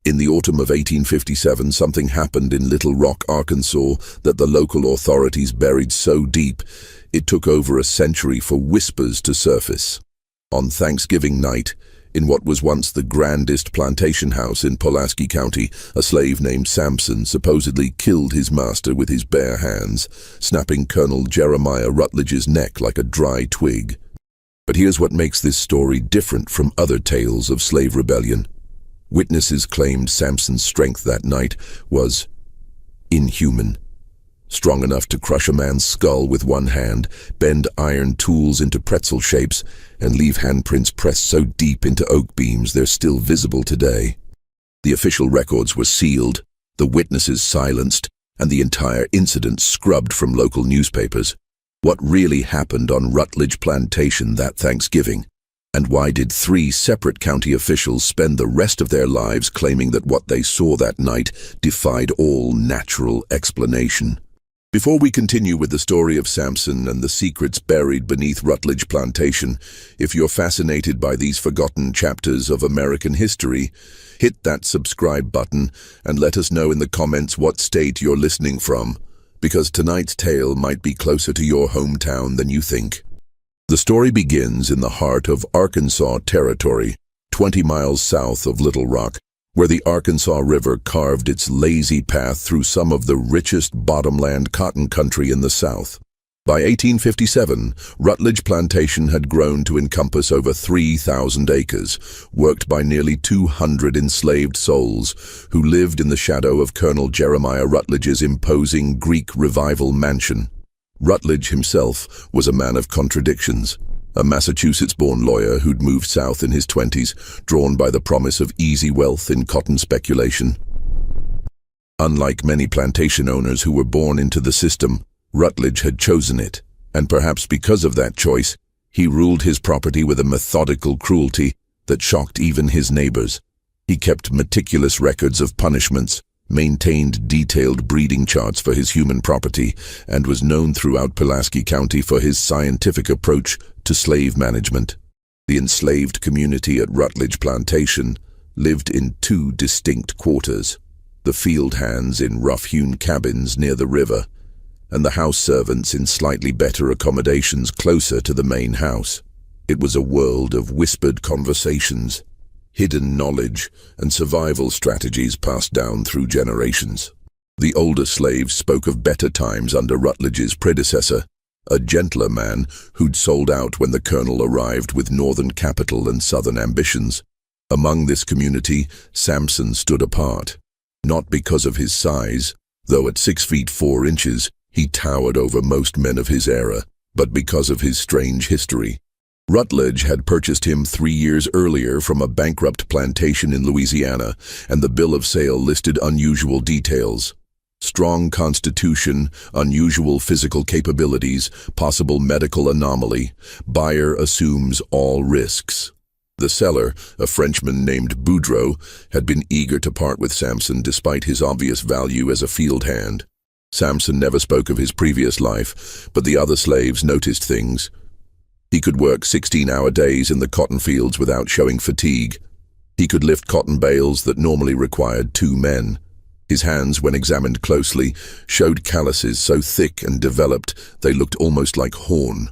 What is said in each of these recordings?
In the autumn of 1857, something happened in Little Rock, Arkansas, that the local authorities buried so deep, it took over a century for whispers to surface. On Thanksgiving night, in what was once the grandest plantation house in Pulaski County, a slave named Samson supposedly killed his master with his bare hands, snapping Colonel Jeremiah Rutledge's neck like a dry twig. But here's what makes this story different from other tales of slave rebellion. Witnesses claimed Samson's strength that night was inhuman. Strong enough to crush a man's skull with one hand, bend iron tools into pretzel shapes, and leave handprints pressed so deep into oak beams they're still visible today. The official records were sealed, the witnesses silenced, and the entire incident scrubbed from local newspapers. What really happened on Rutledge Plantation that Thanksgiving? And why did 3 separate county officials spend the rest of their lives claiming that what they saw that night defied all natural explanation? Before we continue with the story of Samson and the secrets buried beneath Rutledge Plantation, if you're fascinated by these forgotten chapters of American history, hit that subscribe button and let us know in the comments what state you're listening from, because tonight's tale might be closer to your hometown than you think. The story begins in the heart of Arkansas Territory, 20 miles south of Little Rock, where the Arkansas River carved its lazy path through some of the richest bottomland cotton country in the South. By 1857, Rutledge Plantation had grown to encompass over 3,000 acres, worked by nearly 200 enslaved souls who lived in the shadow of Colonel Jeremiah Rutledge's imposing Greek Revival mansion. Rutledge himself was a man of contradictions. A Massachusetts-born lawyer who'd moved south in his 20s, drawn by the promise of easy wealth in cotton speculation. Unlike many plantation owners who were born into the system, Rutledge had chosen it, and perhaps because of that choice, he ruled his property with a methodical cruelty that shocked even his neighbors. He kept meticulous records of punishments, maintained detailed breeding charts for his human property, and was known throughout Pulaski County for his scientific approach to slave management. The enslaved community at Rutledge Plantation lived in 2 distinct quarters, the field hands in rough-hewn cabins near the river, and the house servants in slightly better accommodations closer to the main house. It was a world of whispered conversations, hidden knowledge, and survival strategies passed down through generations. The older slaves spoke of better times under Rutledge's predecessor, a gentler man who'd sold out when the colonel arrived with northern capital and southern ambitions. Among this community, Samson stood apart, not because of his size, though at 6 feet 4 inches, he towered over most men of his era, but because of his strange history. Rutledge had purchased him 3 years earlier from a bankrupt plantation in Louisiana, and the bill of sale listed unusual details. Strong constitution, unusual physical capabilities, possible medical anomaly. Buyer assumes all risks. The seller, a Frenchman named Boudreau, had been eager to part with Samson despite his obvious value as a field hand. Samson never spoke of his previous life, but the other slaves noticed things. He could work 16-hour days in the cotton fields without showing fatigue. He could lift cotton bales that normally required 2 men. His hands, when examined closely, showed calluses so thick and developed they looked almost like horn.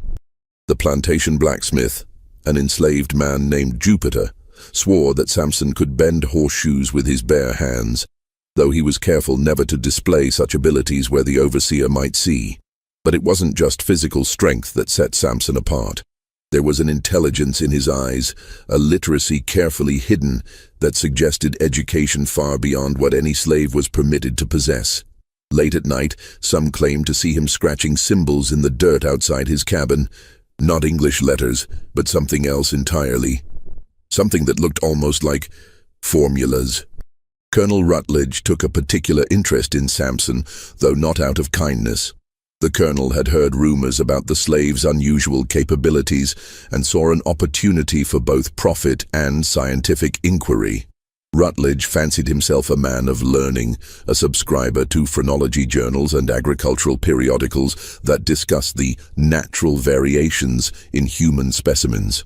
The plantation blacksmith, an enslaved man named Jupiter, swore that Samson could bend horseshoes with his bare hands, though he was careful never to display such abilities where the overseer might see. But it wasn't just physical strength that set Samson apart. There was an intelligence in his eyes, a literacy carefully hidden that suggested education far beyond what any slave was permitted to possess. Late at night, some claimed to see him scratching symbols in the dirt outside his cabin, not English letters, but something else entirely. Something that looked almost like formulas. Colonel Rutledge took a particular interest in Samson, though not out of kindness. The colonel had heard rumors about the slave's unusual capabilities and saw an opportunity for both profit and scientific inquiry. Rutledge fancied himself a man of learning, a subscriber to phrenology journals and agricultural periodicals that discussed the natural variations in human specimens.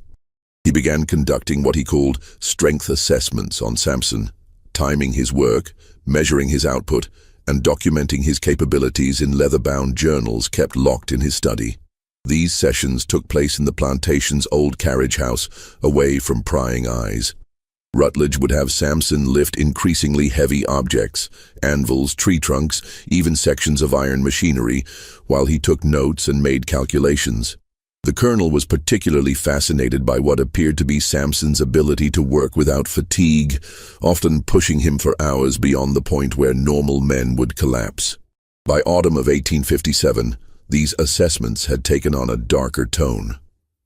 He began conducting what he called strength assessments on Samson. timing his work, measuring his output, and documenting his capabilities in leather-bound journals kept locked in his study. These sessions took place in the plantation's old carriage house, away from prying eyes. Rutledge would have Samson lift increasingly heavy objects, anvils, tree trunks, even sections of iron machinery, while he took notes and made calculations. The colonel was particularly fascinated by what appeared to be Samson's ability to work without fatigue, often pushing him for hours beyond the point where normal men would collapse. By autumn of 1857, these assessments had taken on a darker tone.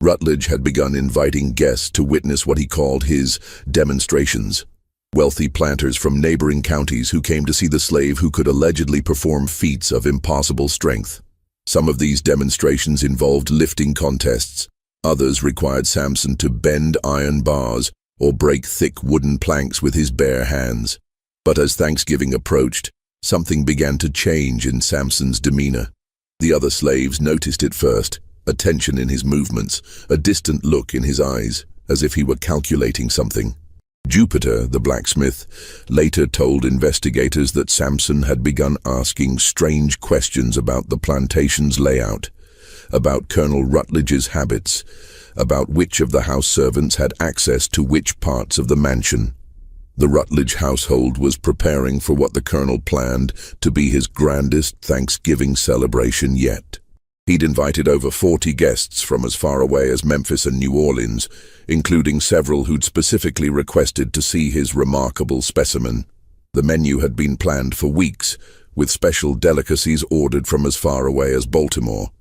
Rutledge had begun inviting guests to witness what he called his demonstrations. Wealthy planters from neighboring counties who came to see the slave who could allegedly perform feats of impossible strength. Some of these demonstrations involved lifting contests. Others required Samson to bend iron bars or break thick wooden planks with his bare hands. But as Thanksgiving approached, something began to change in Samson's demeanor. The other slaves noticed it first, a tension in his movements, a distant look in his eyes, as if he were calculating something. Jupiter, the blacksmith, later told investigators that Samson had begun asking strange questions about the plantation's layout, about Colonel Rutledge's habits, about which of the house servants had access to which parts of the mansion. The Rutledge household was preparing for what the colonel planned to be his grandest Thanksgiving celebration yet. He'd invited over 40 guests from as far away as Memphis and New Orleans, including several who'd specifically requested to see his remarkable specimen. The menu had been planned for weeks, with special delicacies ordered from as far away as Baltimore.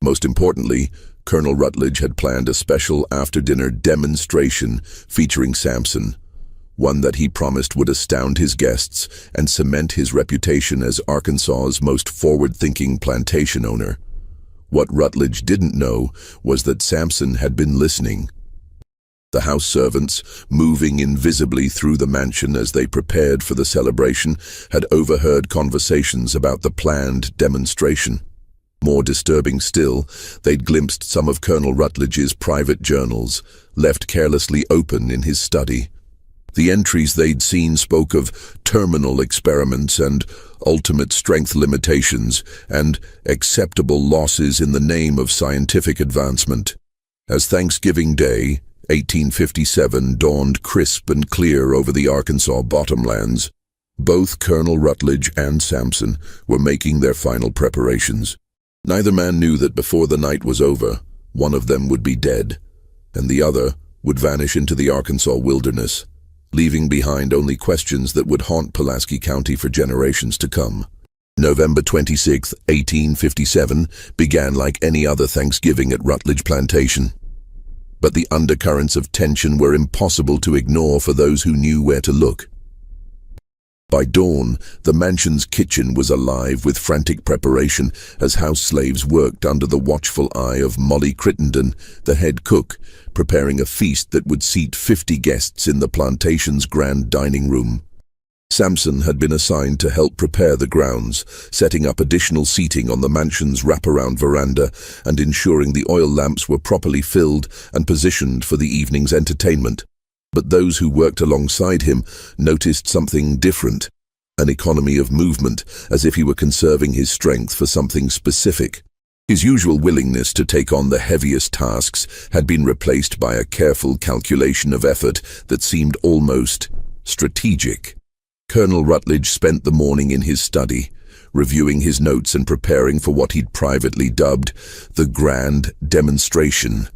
Most importantly, Colonel Rutledge had planned a special after-dinner demonstration featuring Samson, one that he promised would astound his guests and cement his reputation as Arkansas's most forward-thinking plantation owner. What Rutledge didn't know was that Samson had been listening. The house servants, moving invisibly through the mansion as they prepared for the celebration, had overheard conversations about the planned demonstration. More disturbing still, they'd glimpsed some of Colonel Rutledge's private journals, left carelessly open in his study. The entries they'd seen spoke of terminal experiments and ultimate strength limitations and acceptable losses in the name of scientific advancement. As Thanksgiving Day, 1857, dawned crisp and clear over the Arkansas bottomlands, both Colonel Rutledge and Samson were making their final preparations. Neither man knew that before the night was over, one of them would be dead, and the other would vanish into the Arkansas wilderness, leaving behind only questions that would haunt Pulaski County for generations to come. November 26, 1857, began like any other Thanksgiving at Rutledge Plantation. But the undercurrents of tension were impossible to ignore for those who knew where to look. By dawn, the mansion's kitchen was alive with frantic preparation as house slaves worked under the watchful eye of Molly Crittenden, the head cook, preparing a feast that would seat 50 guests in the plantation's grand dining room. Samson had been assigned to help prepare the grounds, setting up additional seating on the mansion's wraparound veranda and ensuring the oil lamps were properly filled and positioned for the evening's entertainment. But those who worked alongside him noticed something different, an economy of movement, as if he were conserving his strength for something specific. His usual willingness to take on the heaviest tasks had been replaced by a careful calculation of effort that seemed almost strategic. Colonel Rutledge spent the morning in his study, reviewing his notes and preparing for what he'd privately dubbed the grand demonstration.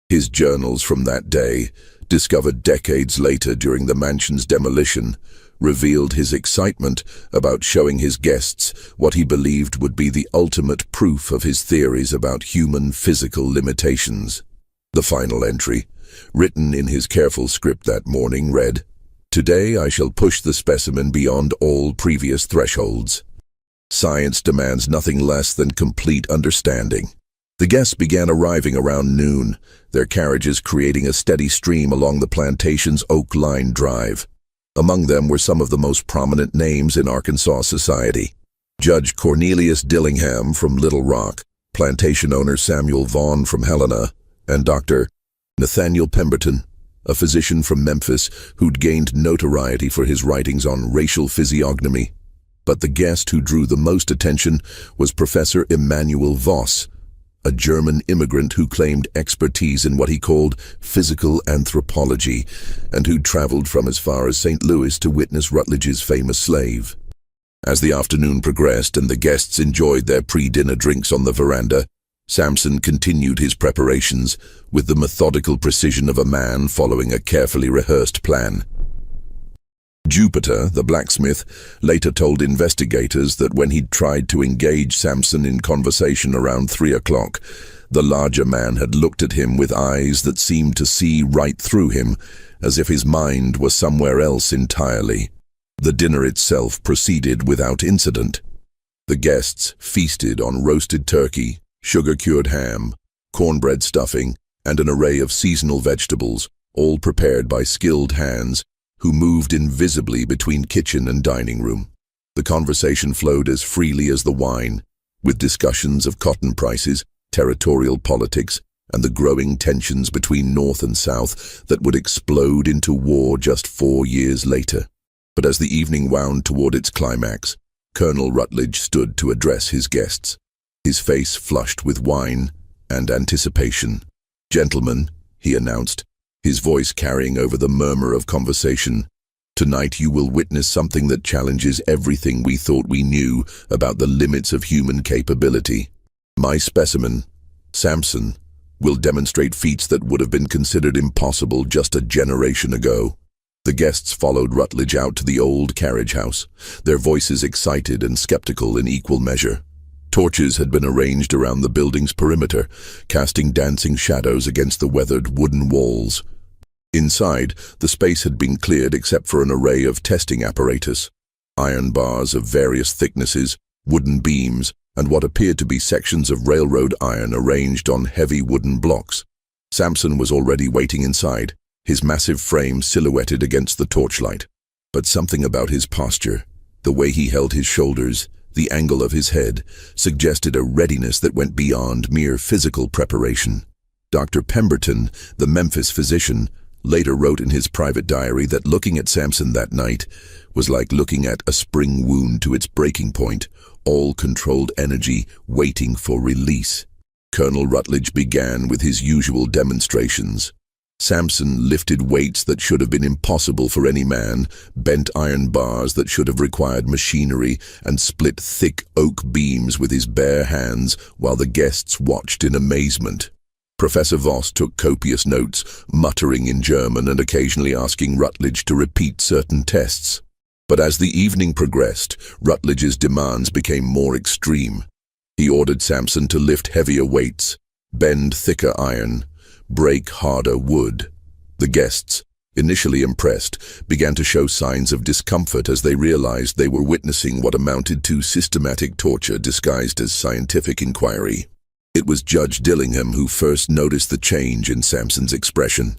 His journals from that day, discovered decades later during the mansion's demolition, revealed his excitement about showing his guests what he believed would be the ultimate proof of his theories about human physical limitations. The final entry, written in his careful script that morning, read, "Today I shall push the specimen beyond all previous thresholds. Science demands nothing less than complete understanding." The guests began arriving around noon, their carriages creating a steady stream along the plantation's oak-lined drive. Among them were some of the most prominent names in Arkansas society. Judge Cornelius Dillingham from Little Rock, plantation owner Samuel Vaughn from Helena, and Dr. Nathaniel Pemberton, a physician from Memphis who'd gained notoriety for his writings on racial physiognomy. But the guest who drew the most attention was Professor Emanuel Voss, a German immigrant who claimed expertise in what he called physical anthropology, and who'd traveled from as far as St. Louis to witness Rutledge's famous slave. As the afternoon progressed and the guests enjoyed their pre-dinner drinks on the veranda, Samson continued his preparations with the methodical precision of a man following a carefully rehearsed plan. Jupiter, the blacksmith, later told investigators that when he'd tried to engage Samson in conversation around 3 o'clock, the larger man had looked at him with eyes that seemed to see right through him, as if his mind were somewhere else entirely. The dinner itself proceeded without incident. The guests feasted on roasted turkey, sugar-cured ham, cornbread stuffing, and an array of seasonal vegetables, all prepared by skilled hands who moved invisibly between kitchen and dining room. The conversation flowed as freely as the wine, with discussions of cotton prices, territorial politics, and the growing tensions between North and South that would explode into war just 4 years later. But as the evening wound toward its climax, Colonel Rutledge stood to address his guests, his face flushed with wine and anticipation. "Gentlemen," he announced, his voice carrying over the murmur of conversation, "tonight you will witness something that challenges everything we thought we knew about the limits of human capability. My specimen, Samson, will demonstrate feats that would have been considered impossible just a generation ago." The guests followed Rutledge out to the old carriage house, their voices excited and skeptical in equal measure. Torches had been arranged around the building's perimeter, casting dancing shadows against the weathered wooden walls. Inside, the space had been cleared except for an array of testing apparatus, iron bars of various thicknesses, wooden beams, and what appeared to be sections of railroad iron arranged on heavy wooden blocks. Samson was already waiting inside, his massive frame silhouetted against the torchlight. But something about his posture, the way he held his shoulders, the angle of his head, suggested a readiness that went beyond mere physical preparation. Dr. Pemberton, the Memphis physician, later wrote in his private diary that looking at Samson that night was like looking at a spring wound to its breaking point, all controlled energy waiting for release. Colonel Rutledge began with his usual demonstrations. Samson lifted weights that should have been impossible for any man, bent iron bars that should have required machinery, and split thick oak beams with his bare hands while the guests watched in amazement. Professor Voss took copious notes, muttering in German and occasionally asking Rutledge to repeat certain tests. But as the evening progressed, Rutledge's demands became more extreme. He ordered Samson to lift heavier weights, bend thicker iron, break harder wood. The guests, initially impressed, began to show signs of discomfort as they realized they were witnessing what amounted to systematic torture disguised as scientific inquiry. It was Judge Dillingham who first noticed the change in Samson's expression.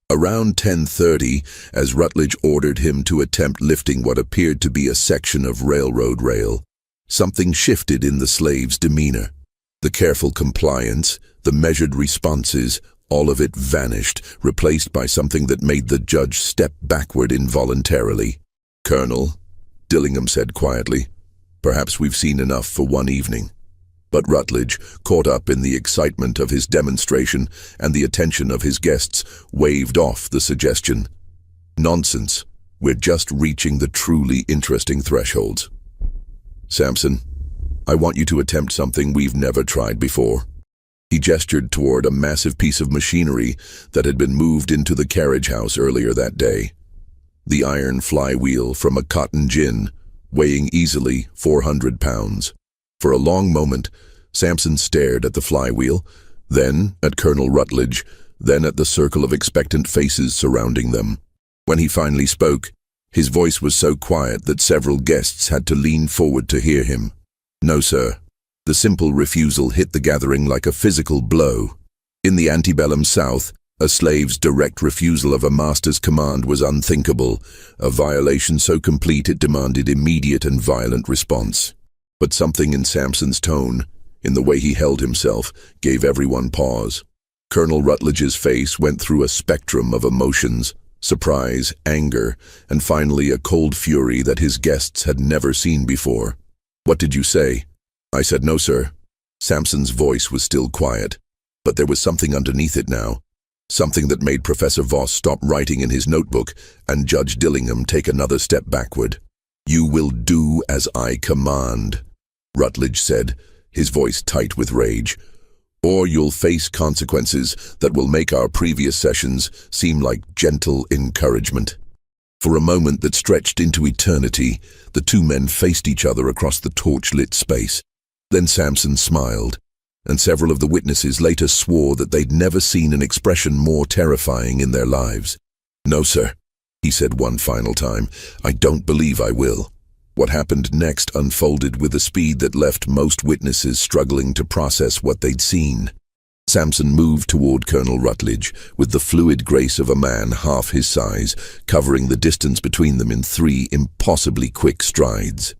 Around 10:30, as Rutledge ordered him to attempt lifting what appeared to be a section of railroad rail, something shifted in the slave's demeanor. The careful compliance, the measured responses, all of it vanished, replaced by something that made the judge step backward involuntarily. "Colonel," Dillingham said quietly, "perhaps we've seen enough for one evening." But Rutledge, caught up in the excitement of his demonstration and the attention of his guests, waved off the suggestion. "Nonsense. We're just reaching the truly interesting thresholds. Samson, I want you to attempt something we've never tried before." He gestured toward a massive piece of machinery that had been moved into the carriage house earlier that day. The iron flywheel from a cotton gin, weighing easily 400 pounds. For a long moment, Samson stared at the flywheel, then at Colonel Rutledge, then at the circle of expectant faces surrounding them. When he finally spoke, his voice was so quiet that several guests had to lean forward to hear him. "No, sir." The simple refusal hit the gathering like a physical blow. In the antebellum South, a slave's direct refusal of a master's command was unthinkable, a violation so complete it demanded immediate and violent response. But something in Samson's tone, in the way he held himself, gave everyone pause. Colonel Rutledge's face went through a spectrum of emotions: surprise, anger, and finally a cold fury that his guests had never seen before. "What did you say?" "I said no, sir." Samson's voice was still quiet, but there was something underneath it now. Something that made Professor Voss stop writing in his notebook and Judge Dillingham take another step backward. "You will do as I command," Rutledge said, his voice tight with rage. "Or you'll face consequences that will make our previous sessions seem like gentle encouragement." For a moment that stretched into eternity, the two men faced each other across the torch-lit space. Then Samson smiled, and several of the witnesses later swore that they'd never seen an expression more terrifying in their lives. "No, sir," he said one final time. "I don't believe I will." What happened next unfolded with a speed that left most witnesses struggling to process what they'd seen. Samson moved toward Colonel Rutledge with the fluid grace of a man half his size, covering the distance between them in 3 impossibly quick strides.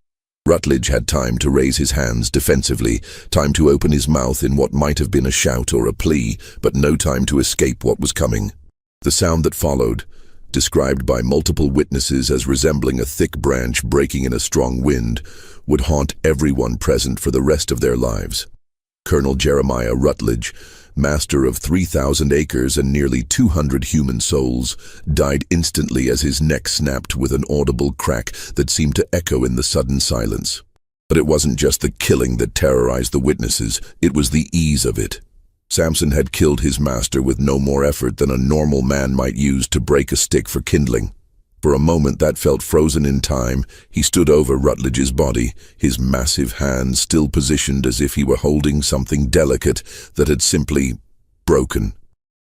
Rutledge had time to raise his hands defensively, time to open his mouth in what might have been a shout or a plea, but no time to escape what was coming. The sound that followed, described by multiple witnesses as resembling a thick branch breaking in a strong wind, would haunt everyone present for the rest of their lives. Colonel Jeremiah Rutledge, master of 3,000 acres and nearly 200 human souls, died instantly as his neck snapped with an audible crack that seemed to echo in the sudden silence. But it wasn't just the killing that terrorized the witnesses, it was the ease of it. Samson had killed his master with no more effort than a normal man might use to break a stick for kindling. For a moment that felt frozen in time, he stood over Rutledge's body, his massive hands still positioned as if he were holding something delicate that had simply broken.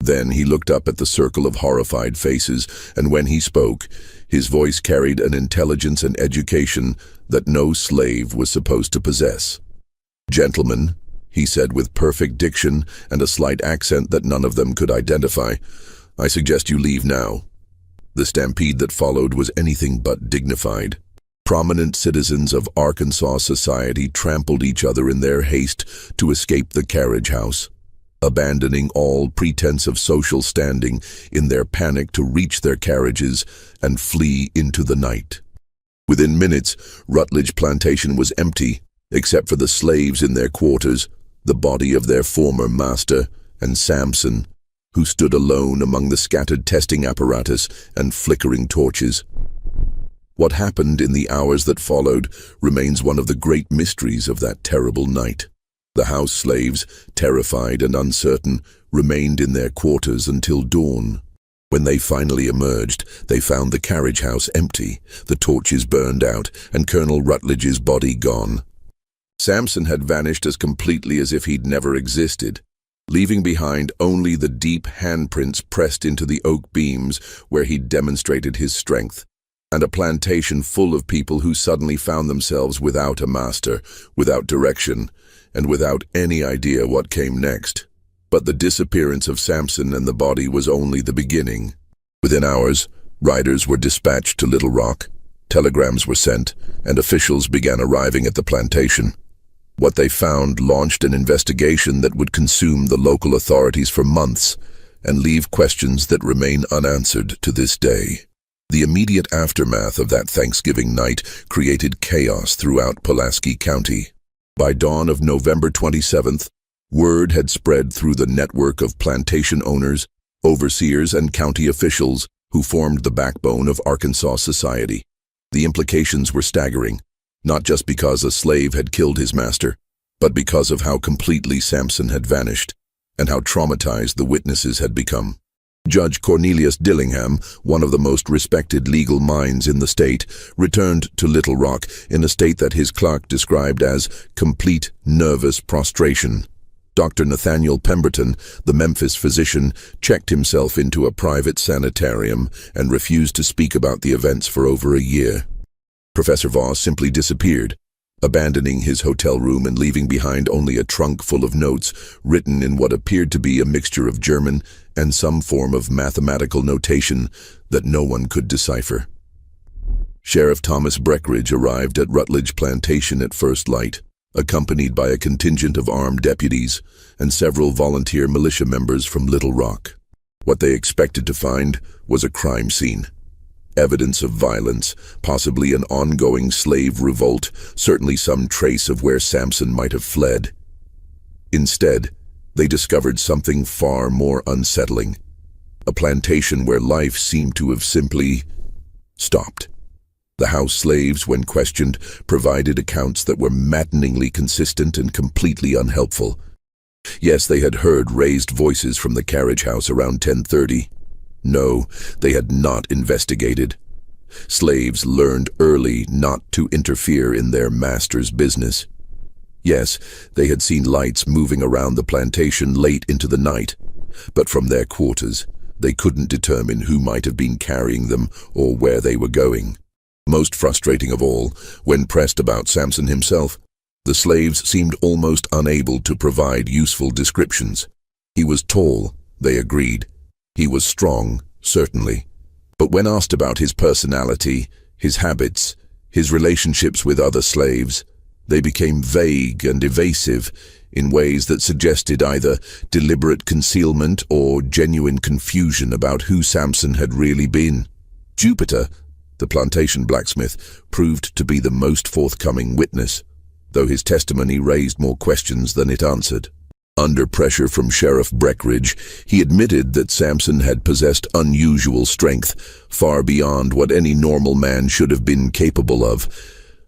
Then he looked up at the circle of horrified faces, and when he spoke, his voice carried an intelligence and education that no slave was supposed to possess. "Gentlemen," he said with perfect diction and a slight accent that none of them could identify, "I suggest you leave now." The stampede that followed was anything but dignified. Prominent citizens of Arkansas society trampled each other in their haste to escape the carriage house, abandoning all pretense of social standing in their panic to reach their carriages and flee into the night. Within minutes, Rutledge Plantation was empty, except for the slaves in their quarters, the body of their former master, and Samson, who stood alone among the scattered testing apparatus and flickering torches. What happened in the hours that followed remains one of the great mysteries of that terrible night. The house slaves, terrified and uncertain, remained in their quarters until dawn. When they finally emerged, they found the carriage house empty, the torches burned out, and Colonel Rutledge's body gone. Samson had vanished as completely as if he'd never existed, leaving behind only the deep handprints pressed into the oak beams where he'd demonstrated his strength, and a plantation full of people who suddenly found themselves without a master, without direction, and without any idea what came next. But the disappearance of Samson and the body was only the beginning. Within hours, riders were dispatched to Little Rock, telegrams were sent, and officials began arriving at the plantation. What they found launched an investigation that would consume the local authorities for months and leave questions that remain unanswered to this day. The immediate aftermath of that Thanksgiving night created chaos throughout Pulaski County. By dawn of November 27th, word had spread through the network of plantation owners, overseers, and county officials who formed the backbone of Arkansas society. The implications were staggering, not just because a slave had killed his master, but because of how completely Samson had vanished and how traumatized the witnesses had become. Judge Cornelius Dillingham, one of the most respected legal minds in the state, returned to Little Rock in a state that his clerk described as complete nervous prostration. Dr. Nathaniel Pemberton, the Memphis physician, checked himself into a private sanitarium and refused to speak about the events for over a year. Professor Voss simply disappeared, abandoning his hotel room and leaving behind only a trunk full of notes written in what appeared to be a mixture of German and some form of mathematical notation that no one could decipher. Sheriff Thomas Breckinridge arrived at Rutledge Plantation at first light. accompanied by a contingent of armed deputies and several volunteer militia members from Little Rock. What they expected to find was a crime scene. Evidence of violence, possibly an ongoing slave revolt, certainly some trace of where Samson might have fled. Instead, they discovered something far more unsettling. A plantation where life seemed to have simply stopped. The house slaves, when questioned, provided accounts that were maddeningly consistent and completely unhelpful. Yes, they had heard raised voices from the carriage house around 10:30. No, they had not investigated. Slaves learned early not to interfere in their master's business. Yes, they had seen lights moving around the plantation late into the night, but from their quarters, they couldn't determine who might have been carrying them or where they were going. Most frustrating of all, when pressed about Samson himself, the slaves seemed almost unable to provide useful descriptions. He was tall, they agreed. He was strong, certainly. But when asked about his personality, his habits, his relationships with other slaves, they became vague and evasive in ways that suggested either deliberate concealment or genuine confusion about who Samson had really been. Jupiter, the plantation blacksmith, proved to be the most forthcoming witness, though his testimony raised more questions than it answered. Under pressure from Sheriff Breckinridge, he admitted that Samson had possessed unusual strength, far beyond what any normal man should have been capable of.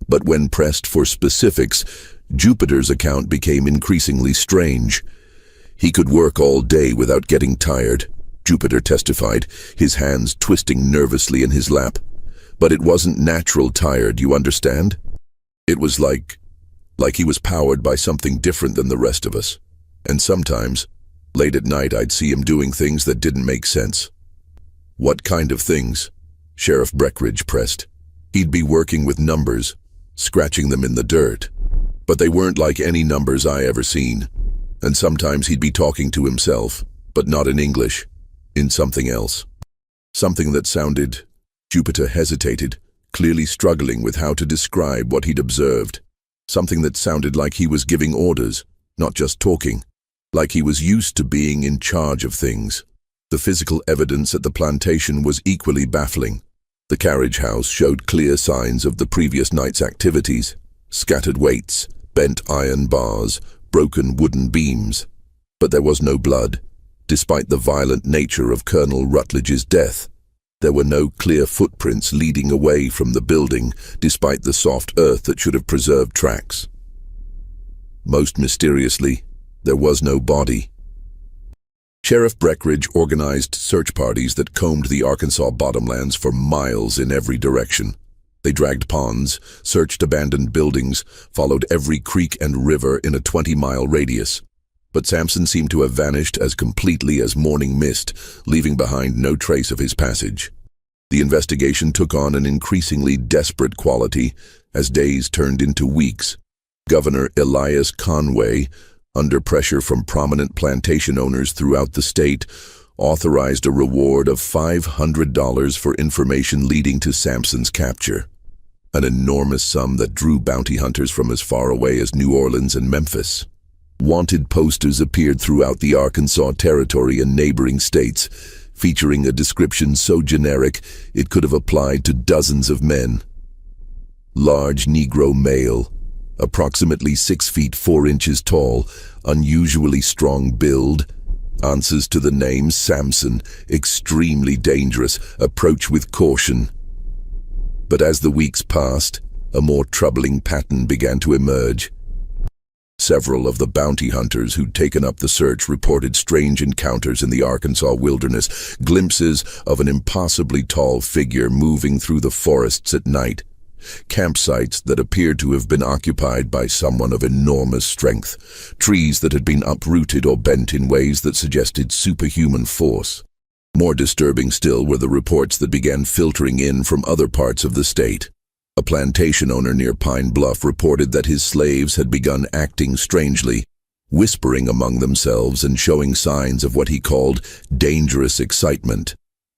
But when pressed for specifics, Jupiter's account became increasingly strange. He could work all day without getting tired, Jupiter testified, his hands twisting nervously in his lap. But it wasn't natural tired, you understand? It was like he was powered by something different than the rest of us. And sometimes, late at night, I'd see him doing things that didn't make sense. What kind of things? Sheriff Breckinridge pressed. He'd be working with numbers, scratching them in the dirt. But they weren't like any numbers I ever seen. And sometimes he'd be talking to himself, but not in English, in something else. Something that sounded... Jupiter hesitated, clearly struggling with how to describe what he'd observed. Something that sounded like he was giving orders, not just talking. Like he was used to being in charge of things. The physical evidence at the plantation was equally baffling. The carriage house showed clear signs of the previous night's activities. Scattered weights, bent iron bars, broken wooden beams. But there was no blood. Despite the violent nature of Colonel Rutledge's death, there were no clear footprints leading away from the building, despite the soft earth that should have preserved tracks. Most mysteriously, there was no body. Sheriff Breckinridge organized search parties that combed the Arkansas bottomlands for miles in every direction. They dragged ponds, searched abandoned buildings, followed every creek and river in a 20-mile radius. But Samson seemed to have vanished as completely as morning mist, leaving behind no trace of his passage. The investigation took on an increasingly desperate quality as days turned into weeks. Governor Elias Conway, under pressure from prominent plantation owners throughout the state, authorized a reward of $500 for information leading to Samson's capture. An enormous sum that drew bounty hunters from as far away as New Orleans and Memphis. Wanted posters appeared throughout the Arkansas Territory and neighboring states, featuring a description so generic it could have applied to dozens of men. Large Negro male, approximately 6 feet 4 inches tall, unusually strong build, answers to the name Samson, extremely dangerous, approach with caution. But as the weeks passed, a more troubling pattern began to emerge. Several of the bounty hunters who'd taken up the search reported strange encounters in the Arkansas wilderness, glimpses of an impossibly tall figure moving through the forests at night, campsites that appeared to have been occupied by someone of enormous strength, trees that had been uprooted or bent in ways that suggested superhuman force. More disturbing still were the reports that began filtering in from other parts of the state. A plantation owner near Pine Bluff reported that his slaves had begun acting strangely, whispering among themselves and showing signs of what he called dangerous excitement.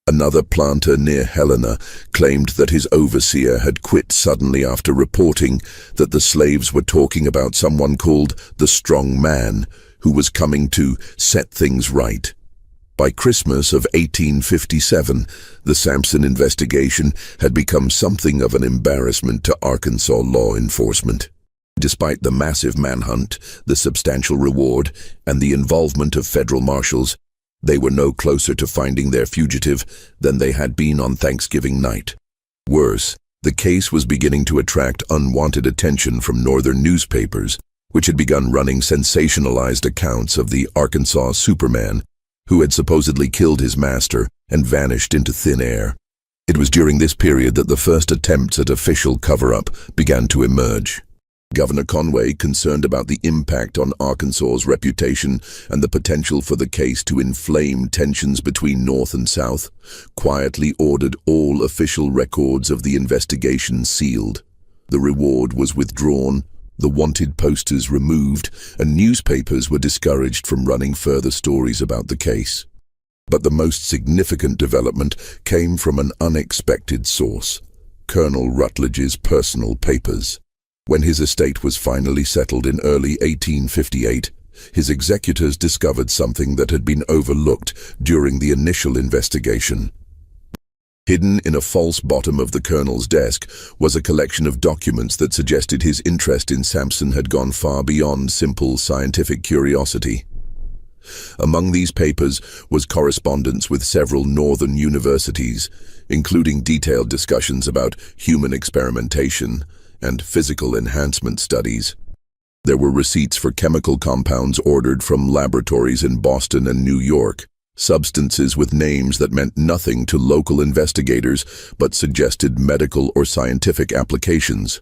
Another planter near Helena claimed that his overseer had quit suddenly after reporting that the slaves were talking about someone called the Strong Man, who was coming to set things right. By Christmas of 1857, the Samson investigation had become something of an embarrassment to Arkansas law enforcement. Despite the massive manhunt, the substantial reward, and the involvement of federal marshals, they were no closer to finding their fugitive than they had been on Thanksgiving night. Worse, the case was beginning to attract unwanted attention from northern newspapers, which had begun running sensationalized accounts of the Arkansas Superman, who had supposedly killed his master and vanished into thin air. It was during this period that the first attempts at official cover-up began to emerge. Governor Conway, concerned about the impact on Arkansas's reputation and the potential for the case to inflame tensions between North and South, quietly ordered all official records of the investigation sealed. The reward was withdrawn, the wanted posters removed, and newspapers were discouraged from running further stories about the case. But the most significant development came from an unexpected source: Colonel Rutledge's personal papers. When his estate was finally settled in early 1858, his executors discovered something that had been overlooked during the initial investigation. Hidden in a false bottom of the colonel's desk was a collection of documents that suggested his interest in Samson had gone far beyond simple scientific curiosity. Among these papers was correspondence with several northern universities, including detailed discussions about human experimentation and physical enhancement studies. There were receipts for chemical compounds ordered from laboratories in Boston and New York, substances with names that meant nothing to local investigators but suggested medical or scientific applications.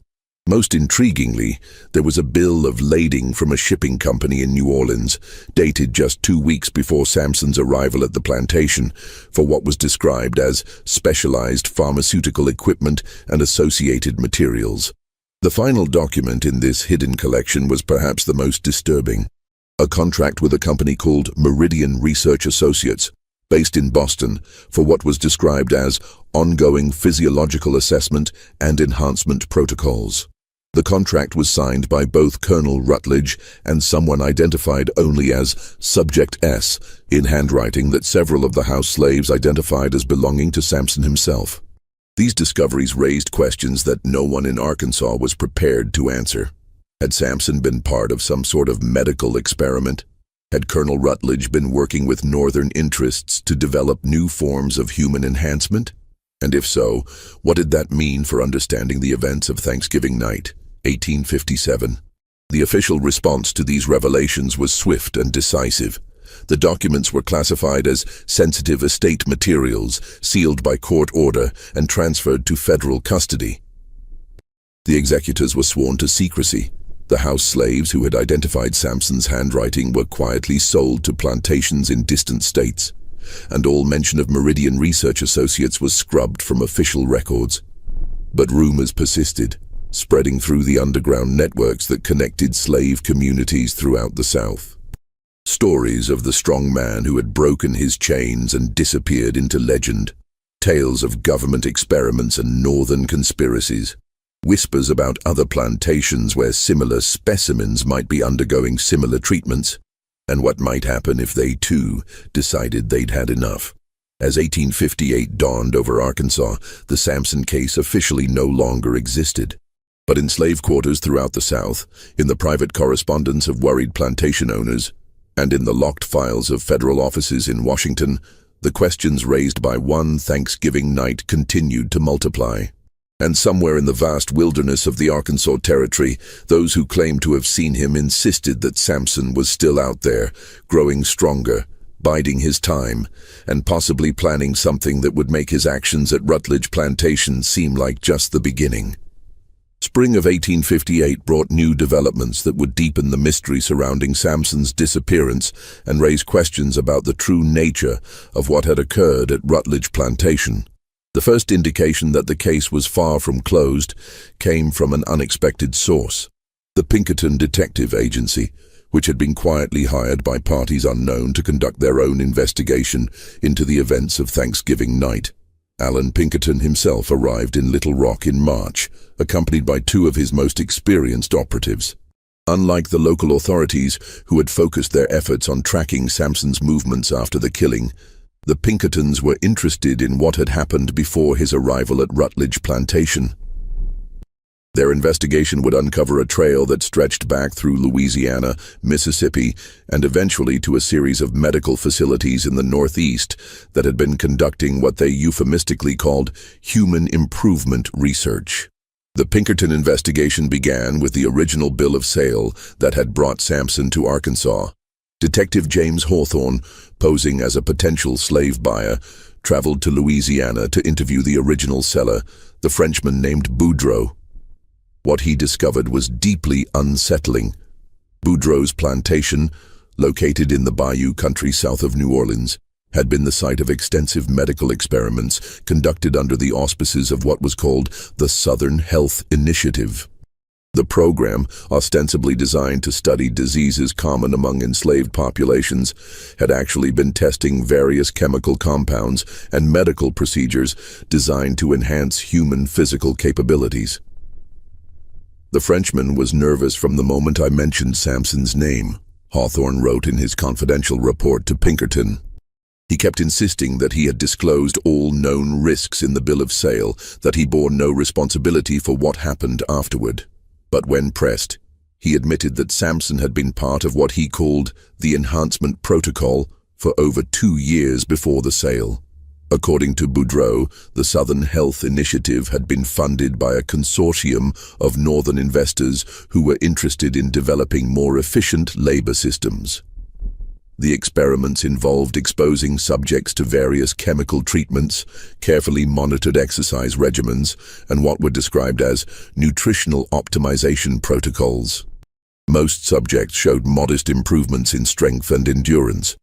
Most intriguingly, there was a bill of lading from a shipping company in New Orleans, dated just 2 weeks before Samson's arrival at the plantation, for what was described as specialized pharmaceutical equipment and associated materials. The final document in this hidden collection was perhaps the most disturbing: a contract with a company called Meridian Research Associates, based in Boston, for what was described as ongoing physiological assessment and enhancement protocols. The contract was signed by both Colonel Rutledge and someone identified only as Subject S, in handwriting that several of the house slaves identified as belonging to Samson himself. These discoveries raised questions that no one in Arkansas was prepared to answer. Had Samson been part of some sort of medical experiment? Had Colonel Rutledge been working with northern interests to develop new forms of human enhancement? And if so, what did that mean for understanding the events of Thanksgiving night, 1857? The official response to these revelations was swift and decisive. The documents were classified as sensitive estate materials, sealed by court order, and transferred to federal custody. The executors were sworn to secrecy. The house slaves who had identified Samson's handwriting were quietly sold to plantations in distant states, and all mention of Meridian Research Associates was scrubbed from official records. But rumors persisted, spreading through the underground networks that connected slave communities throughout the South. Stories of the strong man who had broken his chains and disappeared into legend. Tales of government experiments and northern conspiracies. Whispers about other plantations where similar specimens might be undergoing similar treatments, and what might happen if they, too, decided they'd had enough. As 1858 dawned over Arkansas, the Samson case officially no longer existed. But in slave quarters throughout the South, in the private correspondence of worried plantation owners, and in the locked files of federal offices in Washington, the questions raised by one Thanksgiving night continued to multiply. And somewhere in the vast wilderness of the Arkansas Territory, those who claimed to have seen him insisted that Samson was still out there, growing stronger, biding his time, and possibly planning something that would make his actions at Rutledge Plantation seem like just the beginning. Spring of 1858 brought new developments that would deepen the mystery surrounding Samson's disappearance and raise questions about the true nature of what had occurred at Rutledge Plantation. The first indication that the case was far from closed came from an unexpected source: the Pinkerton Detective Agency, which had been quietly hired by parties unknown to conduct their own investigation into the events of Thanksgiving night. Alan Pinkerton himself arrived in Little Rock in March, accompanied by two of his most experienced operatives. Unlike the local authorities, who had focused their efforts on tracking Samson's movements after the killing, the Pinkertons were interested in what had happened before his arrival at Rutledge Plantation. Their investigation would uncover a trail that stretched back through Louisiana, Mississippi, and eventually to a series of medical facilities in the Northeast that had been conducting what they euphemistically called human improvement research. The Pinkerton investigation began with the original bill of sale that had brought Samson to Arkansas. Detective James Hawthorne, posing as a potential slave buyer, traveled to Louisiana to interview the original seller, the Frenchman named Boudreaux. What he discovered was deeply unsettling. Boudreaux's plantation, located in the Bayou country south of New Orleans, had been the site of extensive medical experiments conducted under the auspices of what was called the Southern Health Initiative. The program, ostensibly designed to study diseases common among enslaved populations, had actually been testing various chemical compounds and medical procedures designed to enhance human physical capabilities. The Frenchman was nervous from the moment I mentioned Samson's name, Hawthorne wrote in his confidential report to Pinkerton. He kept insisting that he had disclosed all known risks in the bill of sale, that he bore no responsibility for what happened afterward. But when pressed, he admitted that Samson had been part of what he called the enhancement protocol for over 2 years before the sale. According to Boudreaux, the Southern Health Initiative had been funded by a consortium of northern investors who were interested in developing more efficient labor systems. The experiments involved exposing subjects to various chemical treatments, carefully monitored exercise regimens, and what were described as nutritional optimization protocols. Most subjects showed modest improvements in strength and endurance.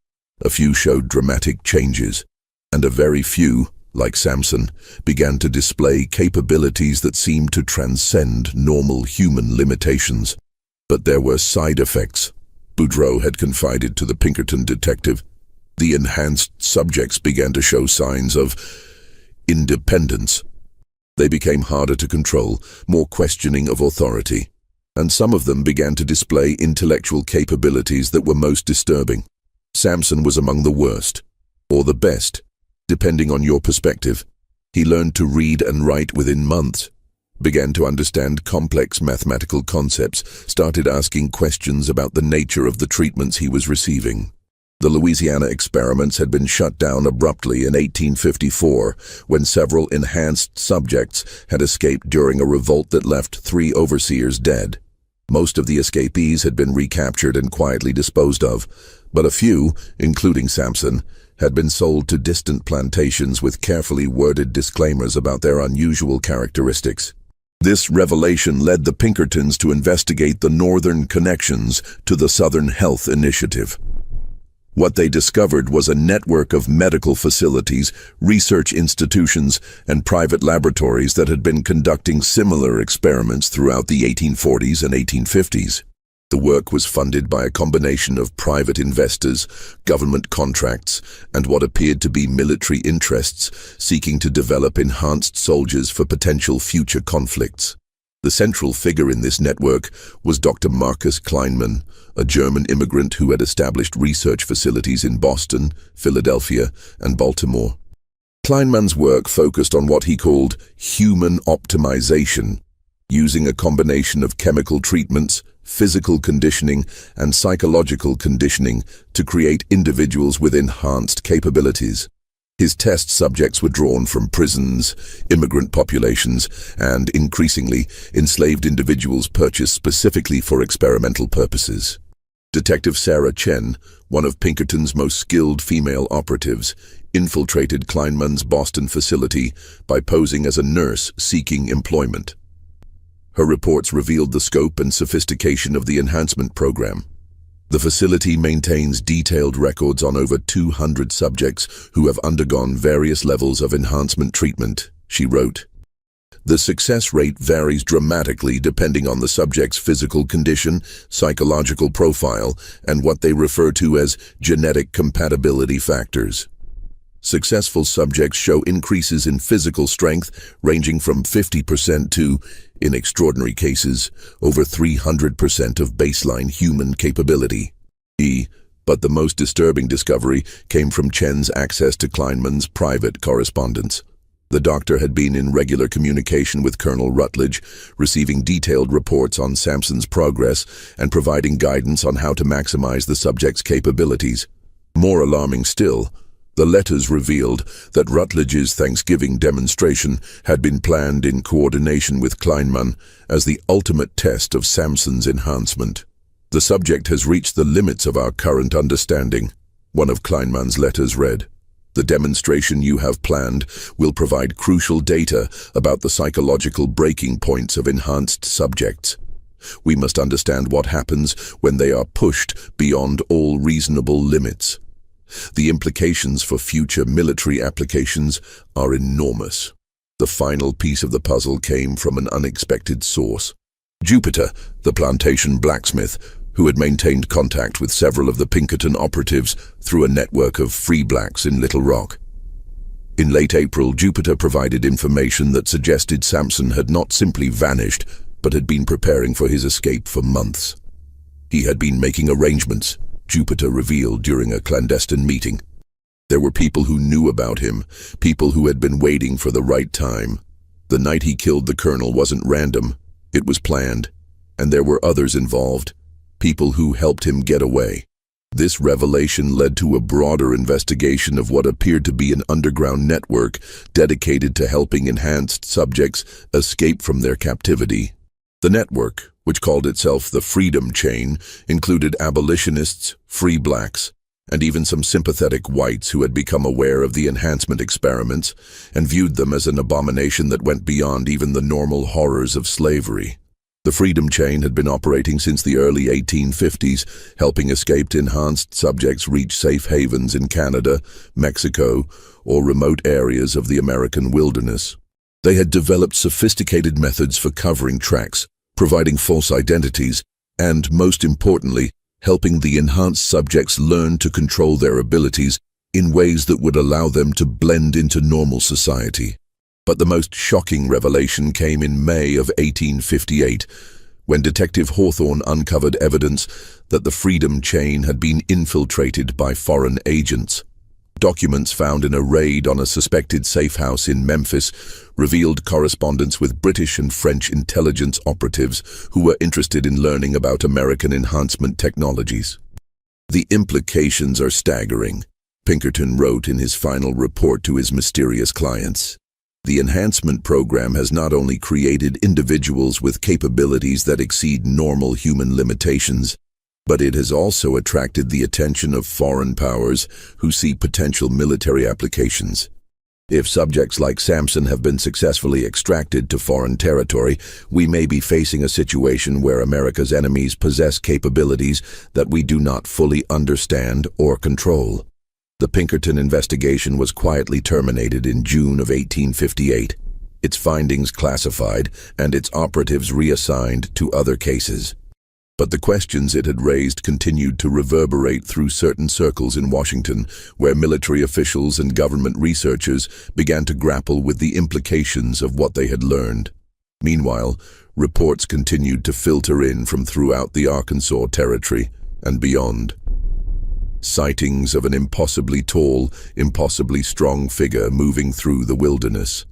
A few showed dramatic changes, and a very few, like Samson, began to display capabilities that seemed to transcend normal human limitations. But there were side effects, Boudreaux had confided to the Pinkerton detective. The enhanced subjects began to show signs of independence. They became harder to control, more questioning of authority, and some of them began to display intellectual capabilities that were most disturbing. Samson was among the worst, or the best, depending on your perspective. He learned to read and write within months, began to understand complex mathematical concepts, started asking questions about the nature of the treatments he was receiving. The Louisiana experiments had been shut down abruptly in 1854 when several enhanced subjects had escaped during a revolt that left 3 overseers dead. Most of the escapees had been recaptured and quietly disposed of, but a few, including Samson, had been sold to distant plantations with carefully worded disclaimers about their unusual characteristics. This revelation led the Pinkertons to investigate the northern connections to the Southern Health Initiative. What they discovered was a network of medical facilities, research institutions, and private laboratories that had been conducting similar experiments throughout the 1840s and 1850s. The work was funded by a combination of private investors, government contracts, and what appeared to be military interests seeking to develop enhanced soldiers for potential future conflicts. The central figure in this network was Dr. Marcus Kleinman, a German immigrant who had established research facilities in Boston, Philadelphia, and Baltimore. Kleinman's work focused on what he called human optimization, using a combination of chemical treatments, physical conditioning, and psychological conditioning to create individuals with enhanced capabilities. His test subjects were drawn from prisons, immigrant populations, and, increasingly, enslaved individuals purchased specifically for experimental purposes. Detective Sarah Chen, one of Pinkerton's most skilled female operatives, infiltrated Kleinman's Boston facility by posing as a nurse seeking employment. Her reports revealed the scope and sophistication of the enhancement program. The facility maintains detailed records on over 200 subjects who have undergone various levels of enhancement treatment, she wrote. The success rate varies dramatically depending on the subject's physical condition, psychological profile, and what they refer to as genetic compatibility factors. Successful subjects show increases in physical strength ranging from 50% to, in extraordinary cases, over 300% of baseline human capability. But the most disturbing discovery came from Chen's access to Kleinman's private correspondence. The doctor had been in regular communication with Colonel Rutledge, receiving detailed reports on Samson's progress and providing guidance on how to maximize the subject's capabilities. More alarming still, the letters revealed that Rutledge's Thanksgiving demonstration had been planned in coordination with Kleinman as the ultimate test of Samson's enhancement. "The subject has reached the limits of our current understanding," one of Kleinman's letters read. "The demonstration you have planned will provide crucial data about the psychological breaking points of enhanced subjects. We must understand what happens when they are pushed beyond all reasonable limits. The implications for future military applications are enormous." The final piece of the puzzle came from an unexpected source. Jupiter, the plantation blacksmith, who had maintained contact with several of the Pinkerton operatives through a network of free blacks in Little Rock. In late April, Jupiter provided information that suggested Samson had not simply vanished, but had been preparing for his escape for months. He had been making arrangements, Jupiter revealed during a clandestine meeting. There were people who knew about him, people who had been waiting for the right time. The night he killed the colonel wasn't random, it was planned, and there were others involved, people who helped him get away. This revelation led to a broader investigation of what appeared to be an underground network dedicated to helping enhanced subjects escape from their captivity. The network, which called itself the Freedom Chain, included abolitionists, free blacks, and even some sympathetic whites who had become aware of the enhancement experiments and viewed them as an abomination that went beyond even the normal horrors of slavery. The Freedom Chain had been operating since the early 1850s, helping escaped enhanced subjects reach safe havens in Canada, Mexico, or remote areas of the American wilderness. They had developed sophisticated methods for covering tracks, providing false identities, and, most importantly, helping the enhanced subjects learn to control their abilities in ways that would allow them to blend into normal society. But the most shocking revelation came in May of 1858, when Detective Hawthorne uncovered evidence that the Freedom Chain had been infiltrated by foreign agents. Documents found in a raid on a suspected safe house in Memphis revealed correspondence with British and French intelligence operatives who were interested in learning about American enhancement technologies. "The implications are staggering," Pinkerton wrote in his final report to his mysterious clients. "The enhancement program has not only created individuals with capabilities that exceed normal human limitations, but it has also attracted the attention of foreign powers who see potential military applications. If subjects like Samson have been successfully extracted to foreign territory, we may be facing a situation where America's enemies possess capabilities that we do not fully understand or control." The Pinkerton investigation was quietly terminated in June of 1858, its findings classified and its operatives reassigned to other cases. But the questions it had raised continued to reverberate through certain circles in Washington, where military officials and government researchers began to grapple with the implications of what they had learned. Meanwhile, reports continued to filter in from throughout the Arkansas Territory and beyond. Sightings of an impossibly tall, impossibly strong figure moving through the wilderness.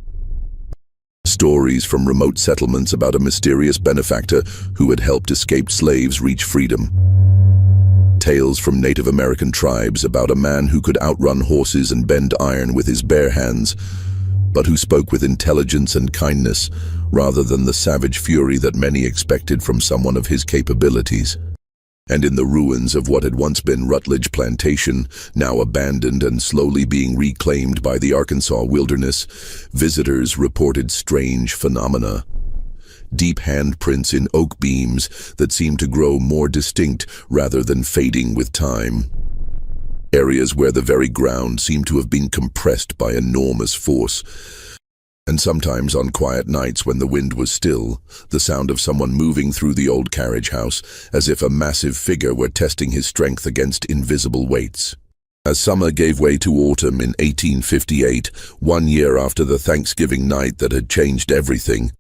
Stories from remote settlements about a mysterious benefactor who had helped escaped slaves reach freedom. Tales from Native American tribes about a man who could outrun horses and bend iron with his bare hands, but who spoke with intelligence and kindness rather than the savage fury that many expected from someone of his capabilities. And in the ruins of what had once been Rutledge Plantation, now abandoned and slowly being reclaimed by the Arkansas wilderness, visitors reported strange phenomena. Deep handprints in oak beams that seemed to grow more distinct rather than fading with time. Areas where the very ground seemed to have been compressed by enormous force. And sometimes on quiet nights when the wind was still, the sound of someone moving through the old carriage house, as if a massive figure were testing his strength against invisible weights. As summer gave way to autumn in 1858, 1 year after the Thanksgiving night that had changed everything,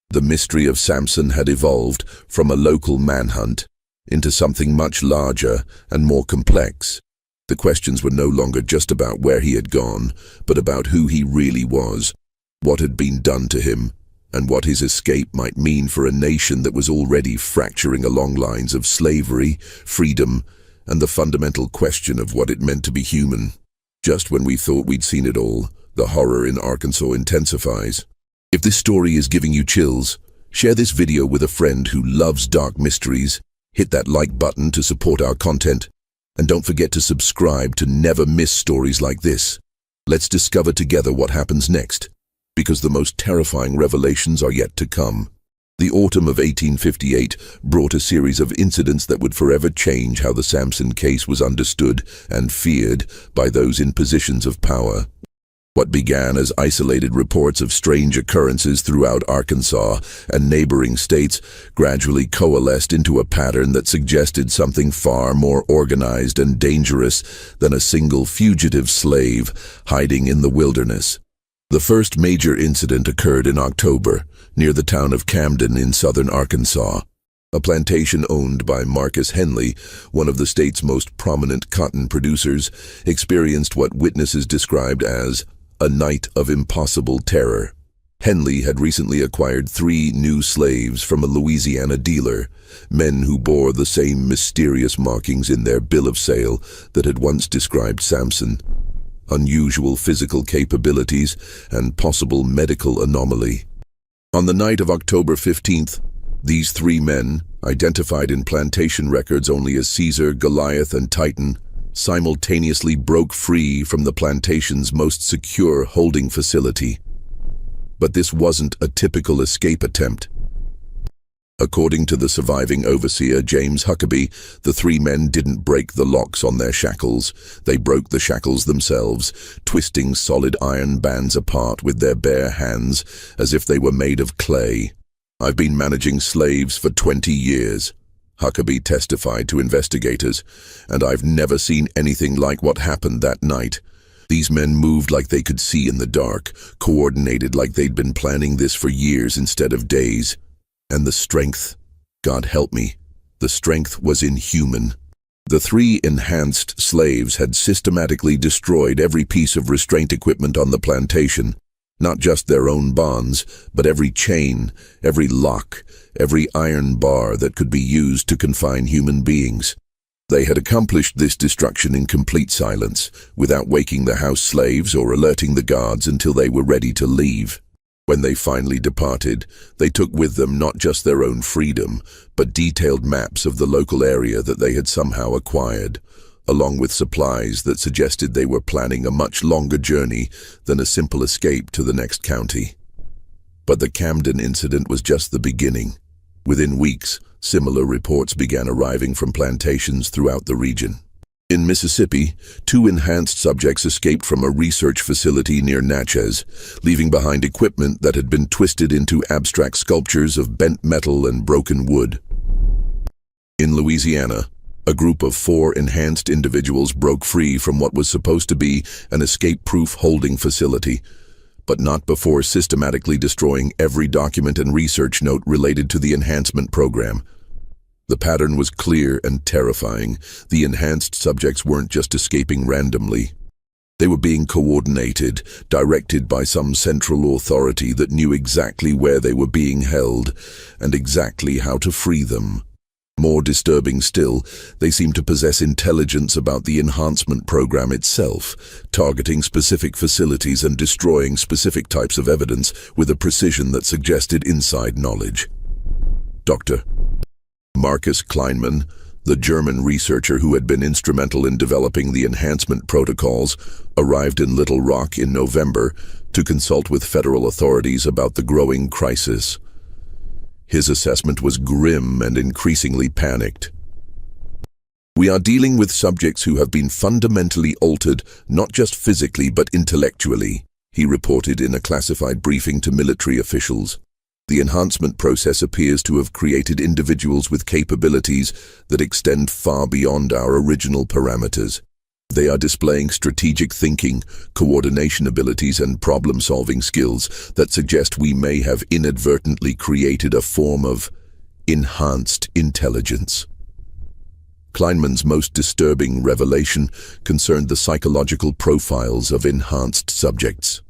the mystery of Samson had evolved from a local manhunt into something much larger and more complex. The questions were no longer just about where he had gone, but about who he really was, what had been done to him, and what his escape might mean for a nation that was already fracturing along lines of slavery, freedom, and the fundamental question of what it meant to be human. Just when we thought we'd seen it all, the horror in Arkansas intensifies. If this story is giving you chills, share this video with a friend who loves dark mysteries, hit that like button to support our content, and don't forget to subscribe to never miss stories like this. Let's discover together what happens next, because the most terrifying revelations are yet to come. The autumn of 1858 brought a series of incidents that would forever change how the Samson case was understood and feared by those in positions of power. What began as isolated reports of strange occurrences throughout Arkansas and neighboring states gradually coalesced into a pattern that suggested something far more organized and dangerous than a single fugitive slave hiding in the wilderness. The first major incident occurred in October, near the town of Camden in southern Arkansas. A plantation owned by Marcus Henley, one of the state's most prominent cotton producers, experienced what witnesses described as a night of impossible terror. Henley had recently acquired 3 new slaves from a Louisiana dealer, men who bore the same mysterious markings in their bill of sale that had once described Samson: unusual physical capabilities and possible medical anomaly. On the night of October 15th, these 3 men, identified in plantation records only as Caesar, Goliath, and Titan, simultaneously broke free from the plantation's most secure holding facility. But this wasn't a typical escape attempt. According to the surviving overseer, James Huckabee, the 3 men didn't break the locks on their shackles. They broke the shackles themselves, twisting solid iron bands apart with their bare hands as if they were made of clay. "I've been managing slaves for 20 years, Huckabee testified to investigators, "and I've never seen anything like what happened that night. These men moved like they could see in the dark, coordinated like they'd been planning this for years instead of days. And the strength, God help me, the strength was inhuman." The 3 enhanced slaves had systematically destroyed every piece of restraint equipment on the plantation, not just their own bonds, but every chain, every lock, every iron bar that could be used to confine human beings. They had accomplished this destruction in complete silence, without waking the house slaves or alerting the guards until they were ready to leave. When they finally departed, they took with them not just their own freedom, but detailed maps of the local area that they had somehow acquired, along with supplies that suggested they were planning a much longer journey than a simple escape to the next county. But the Camden incident was just the beginning. Within weeks, similar reports began arriving from plantations throughout the region. In Mississippi, 2 enhanced subjects escaped from a research facility near Natchez, leaving behind equipment that had been twisted into abstract sculptures of bent metal and broken wood. In Louisiana, a group of 4 enhanced individuals broke free from what was supposed to be an escape-proof holding facility, but not before systematically destroying every document and research note related to the enhancement program. The pattern was clear and terrifying. The enhanced subjects weren't just escaping randomly. They were being coordinated, directed by some central authority that knew exactly where they were being held and exactly how to free them. More disturbing still, they seemed to possess intelligence about the enhancement program itself, targeting specific facilities and destroying specific types of evidence with a precision that suggested inside knowledge. Dr. Marcus Kleinman, the German researcher who had been instrumental in developing the enhancement protocols, arrived in Little Rock in November to consult with federal authorities about the growing crisis. His assessment was grim and increasingly panicked. "We are dealing with subjects who have been fundamentally altered, not just physically but intellectually. he reported in a classified briefing to military officials. The enhancement process appears to have created individuals with capabilities that extend far beyond our original parameters. They are displaying strategic thinking, coordination abilities, and problem-solving skills that suggest we may have inadvertently created a form of enhanced intelligence. Kleinman's most disturbing revelation concerned the psychological profiles of enhanced subjects.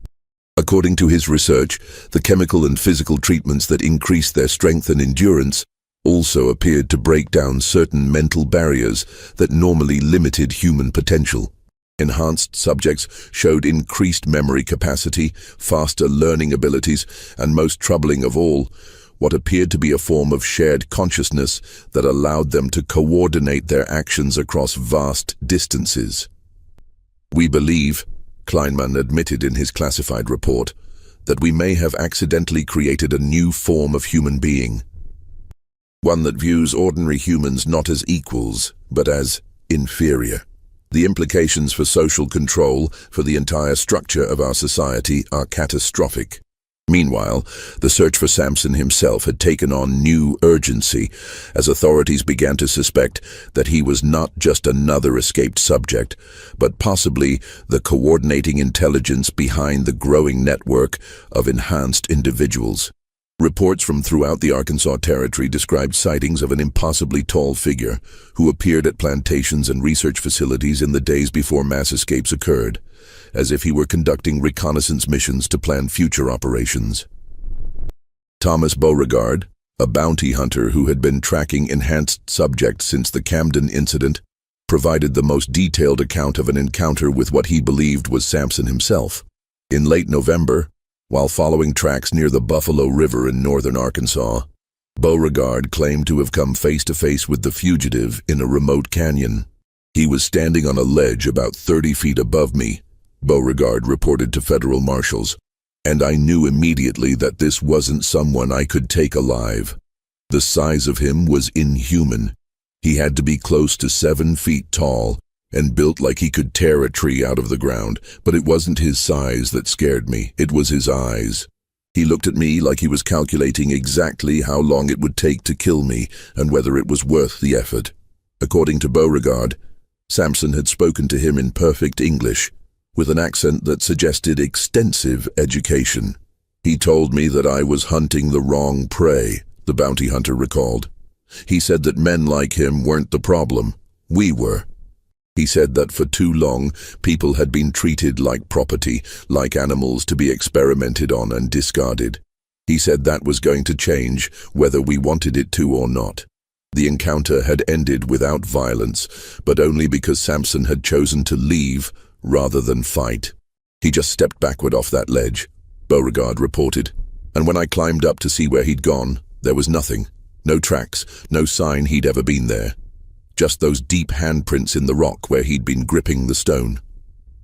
According to his research, the chemical and physical treatments that increased their strength and endurance also appeared to break down certain mental barriers that normally limited human potential. Enhanced subjects showed increased memory capacity, faster learning abilities, and most troubling of all, what appeared to be a form of shared consciousness that allowed them to coordinate their actions across vast distances. We believe, Kleinman admitted in his classified report, that we may have accidentally created a new form of human being, one that views ordinary humans not as equals, but as inferior. The implications for social control, for the entire structure of our society, are catastrophic. Meanwhile, the search for Samson himself had taken on new urgency as authorities began to suspect that he was not just another escaped subject, but possibly the coordinating intelligence behind the growing network of enhanced individuals. Reports from throughout the Arkansas Territory described sightings of an impossibly tall figure who appeared at plantations and research facilities in the days before mass escapes occurred, as if he were conducting reconnaissance missions to plan future operations. Thomas Beauregard, a bounty hunter who had been tracking enhanced subjects since the Camden incident, provided the most detailed account of an encounter with what he believed was Samson himself. In late November, while following tracks near the Buffalo River in northern Arkansas, Beauregard claimed to have come face to face with the fugitive in a remote canyon. He was standing on a ledge about 30 feet above me, Beauregard reported to federal marshals, and I knew immediately that this wasn't someone I could take alive. The size of him was inhuman. He had to be close to 7 feet tall and built like he could tear a tree out of the ground, but it wasn't his size that scared me, it was his eyes. He looked at me like he was calculating exactly how long it would take to kill me and whether it was worth the effort. According to Beauregard, Samson had spoken to him in perfect English, with an accent that suggested extensive education. He told me that I was hunting the wrong prey, the bounty hunter recalled. He said that men like him weren't the problem, we were. He said that for too long, people had been treated like property, like animals to be experimented on and discarded. He said that was going to change, whether we wanted it to or not. The encounter had ended without violence, but only because Samson had chosen to leave rather than fight. He just stepped backward off that ledge, Beauregard reported, and when I climbed up to see where he'd gone, there was nothing. No tracks, no sign he'd ever been there. Just those deep handprints in the rock where he'd been gripping the stone.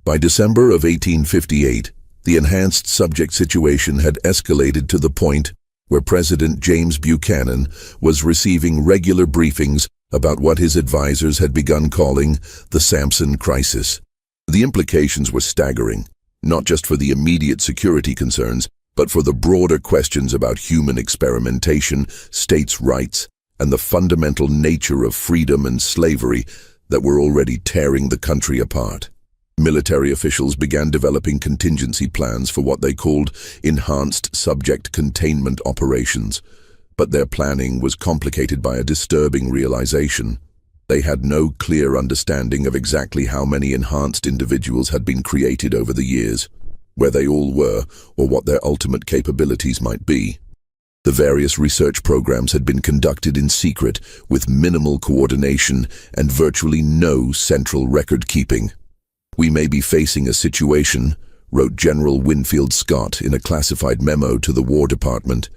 By December of 1858, the enhanced subject situation had escalated to the point where President James Buchanan was receiving regular briefings about what his advisors had begun calling the Samson crisis. The implications were staggering, not just for the immediate security concerns, but for the broader questions about human experimentation, states' rights, and the fundamental nature of freedom and slavery that were already tearing the country apart. Military officials began developing contingency plans for what they called enhanced subject containment operations, but their planning was complicated by a disturbing realization. They had no clear understanding of exactly how many enhanced individuals had been created over the years, where they all were, or what their ultimate capabilities might be. The various research programs had been conducted in secret, with minimal coordination and virtually no central record-keeping. "We may be facing a situation," wrote General Winfield Scott in a classified memo to the War Department,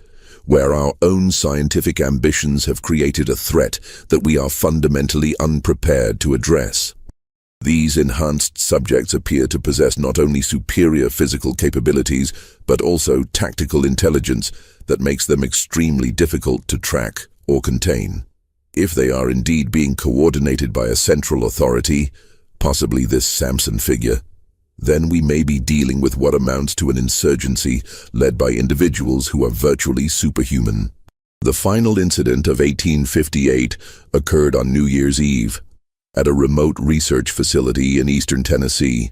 "where our own scientific ambitions have created a threat that we are fundamentally unprepared to address." These enhanced subjects appear to possess not only superior physical capabilities, but also tactical intelligence that makes them extremely difficult to track or contain. If they are indeed being coordinated by a central authority, possibly this Samson figure, then we may be dealing with what amounts to an insurgency led by individuals who are virtually superhuman. The final incident of 1858 occurred on New Year's Eve at a remote research facility in eastern Tennessee.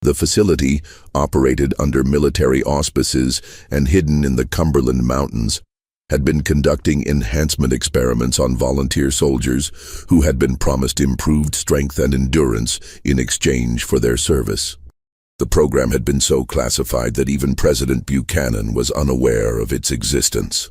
The facility, operated under military auspices and hidden in the Cumberland Mountains, had been conducting enhancement experiments on volunteer soldiers who had been promised improved strength and endurance in exchange for their service. The program had been so classified that even President Buchanan was unaware of its existence.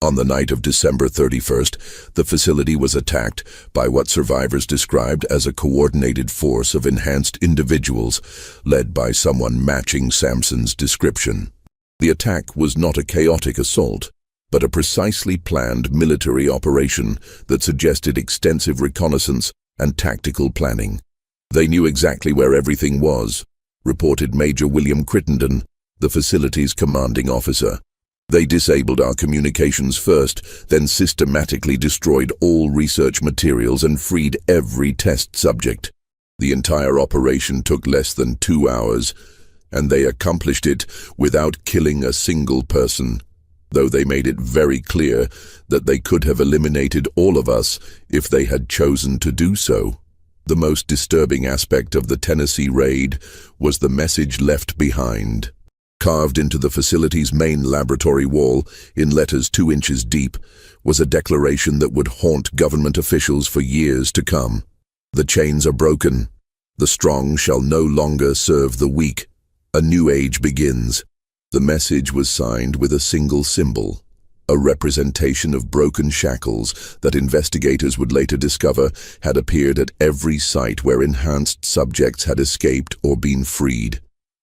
On the night of December 31st, the facility was attacked by what survivors described as a coordinated force of enhanced individuals led by someone matching Samson's description. The attack was not a chaotic assault, but a precisely planned military operation that suggested extensive reconnaissance and tactical planning. "They knew exactly where everything was," reported Major William Crittenden, the facility's commanding officer. "They disabled our communications first, then systematically destroyed all research materials and freed every test subject. The entire operation took less than 2 hours, and they accomplished it without killing a single person, though they made it very clear that they could have eliminated all of us if they had chosen to do so." The most disturbing aspect of the Tennessee raid was the message left behind. Carved into the facility's main laboratory wall, in letters 2 inches deep, was a declaration that would haunt government officials for years to come. "The chains are broken. The strong shall no longer serve the weak. A new age begins." The message was signed with a single symbol, a representation of broken shackles that investigators would later discover had appeared at every site where enhanced subjects had escaped or been freed.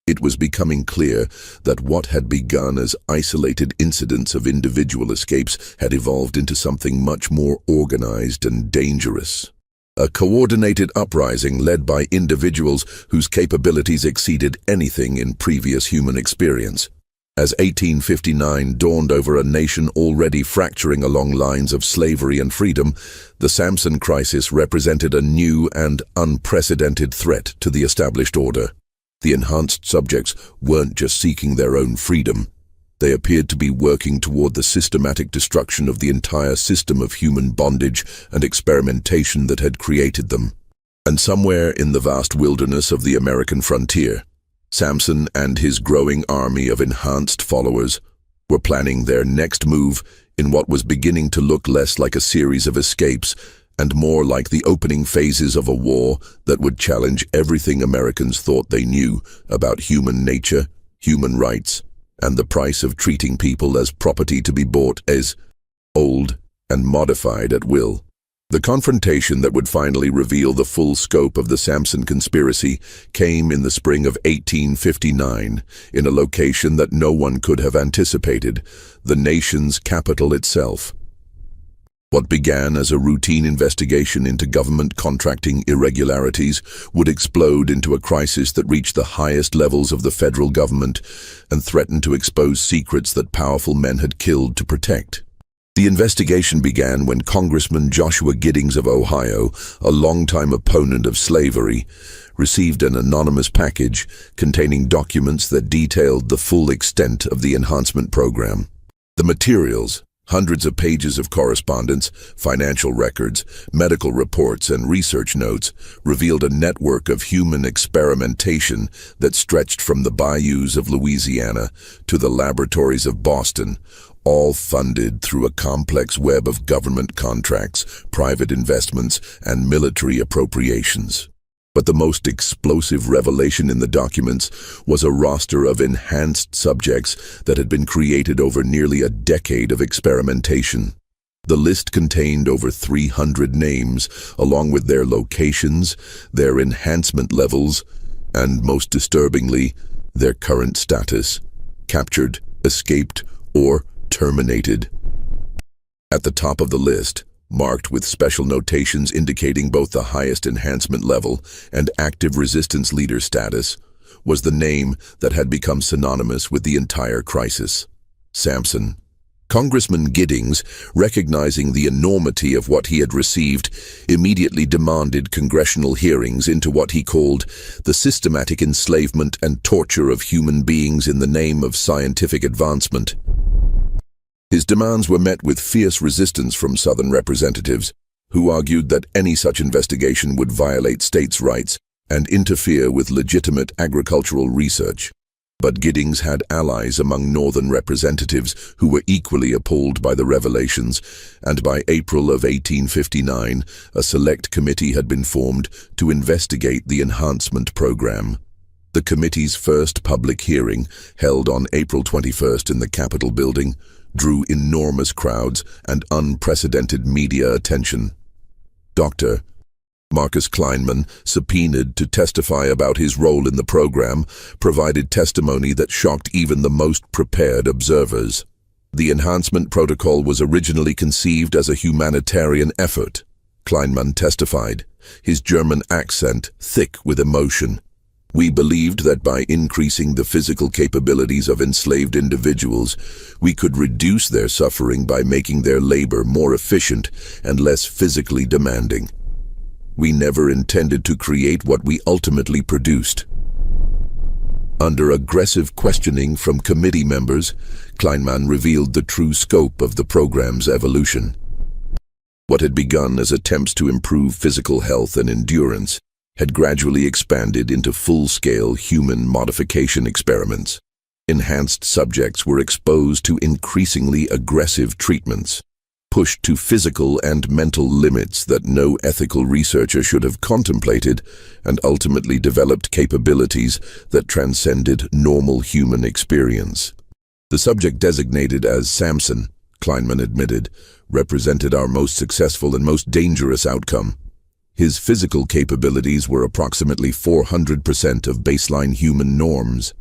It was becoming clear that what had begun as isolated incidents of individual escapes had evolved into something much more organized and dangerous. A coordinated uprising led by individuals whose capabilities exceeded anything in previous human experience. As 1859 dawned over a nation already fracturing along lines of slavery and freedom, the Samson crisis represented a new and unprecedented threat to the established order. The enhanced subjects weren't just seeking their own freedom. They appeared to be working toward the systematic destruction of the entire system of human bondage and experimentation that had created them. And somewhere in the vast wilderness of the American frontier, Samson and his growing army of enhanced followers were planning their next move in what was beginning to look less like a series of escapes and more like the opening phases of a war that would challenge everything Americans thought they knew about human nature, human rights, and the price of treating people as property to be bought as old and modified at will. The confrontation that would finally reveal the full scope of the Samson conspiracy came in the spring of 1859, in a location that no one could have anticipated, the nation's capital itself. What began as a routine investigation into government contracting irregularities would explode into a crisis that reached the highest levels of the federal government and threatened to expose secrets that powerful men had killed to protect. The investigation began when Congressman Joshua Giddings of Ohio, a longtime opponent of slavery, received an anonymous package containing documents that detailed the full extent of the enhancement program. The materials, hundreds of pages of correspondence, financial records, medical reports, and research notes, revealed a network of human experimentation that stretched from the bayous of Louisiana to the laboratories of Boston, all funded through a complex web of government contracts, private investments, and military appropriations. But the most explosive revelation in the documents was a roster of enhanced subjects that had been created over nearly a decade of experimentation. The list contained over 300 names, along with their locations, their enhancement levels, and, most disturbingly, their current status: captured, escaped, or terminated. At the top of the list, marked with special notations indicating both the highest enhancement level and active resistance leader status, was the name that had become synonymous with the entire crisis: Samson. Congressman Giddings, recognizing the enormity of what he had received, immediately demanded congressional hearings into what he called the systematic enslavement and torture of human beings in the name of scientific advancement. His demands were met with fierce resistance from Southern representatives, who argued that any such investigation would violate states' rights and interfere with legitimate agricultural research. But Giddings had allies among Northern representatives who were equally appalled by the revelations, and by April of 1859, a select committee had been formed to investigate the enhancement program. The committee's first public hearing, held on April 21st in the Capitol building, drew enormous crowds and unprecedented media attention. Dr. Marcus Kleinman, subpoenaed to testify about his role in the program, provided testimony that shocked even the most prepared observers. The enhancement protocol was originally conceived as a humanitarian effort, Kleinman testified, his German accent thick with emotion. We believed that by increasing the physical capabilities of enslaved individuals, we could reduce their suffering by making their labor more efficient and less physically demanding. We never intended to create what we ultimately produced. Under aggressive questioning from committee members, Kleinman revealed the true scope of the program's evolution. What had begun as attempts to improve physical health and endurance had gradually expanded into full-scale human modification experiments. Enhanced subjects were exposed to increasingly aggressive treatments, pushed to physical and mental limits that no ethical researcher should have contemplated, and ultimately developed capabilities that transcended normal human experience. The subject designated as Samson, Kleinman admitted, represented our most successful and most dangerous outcome. His physical capabilities were approximately 400% of baseline human norms.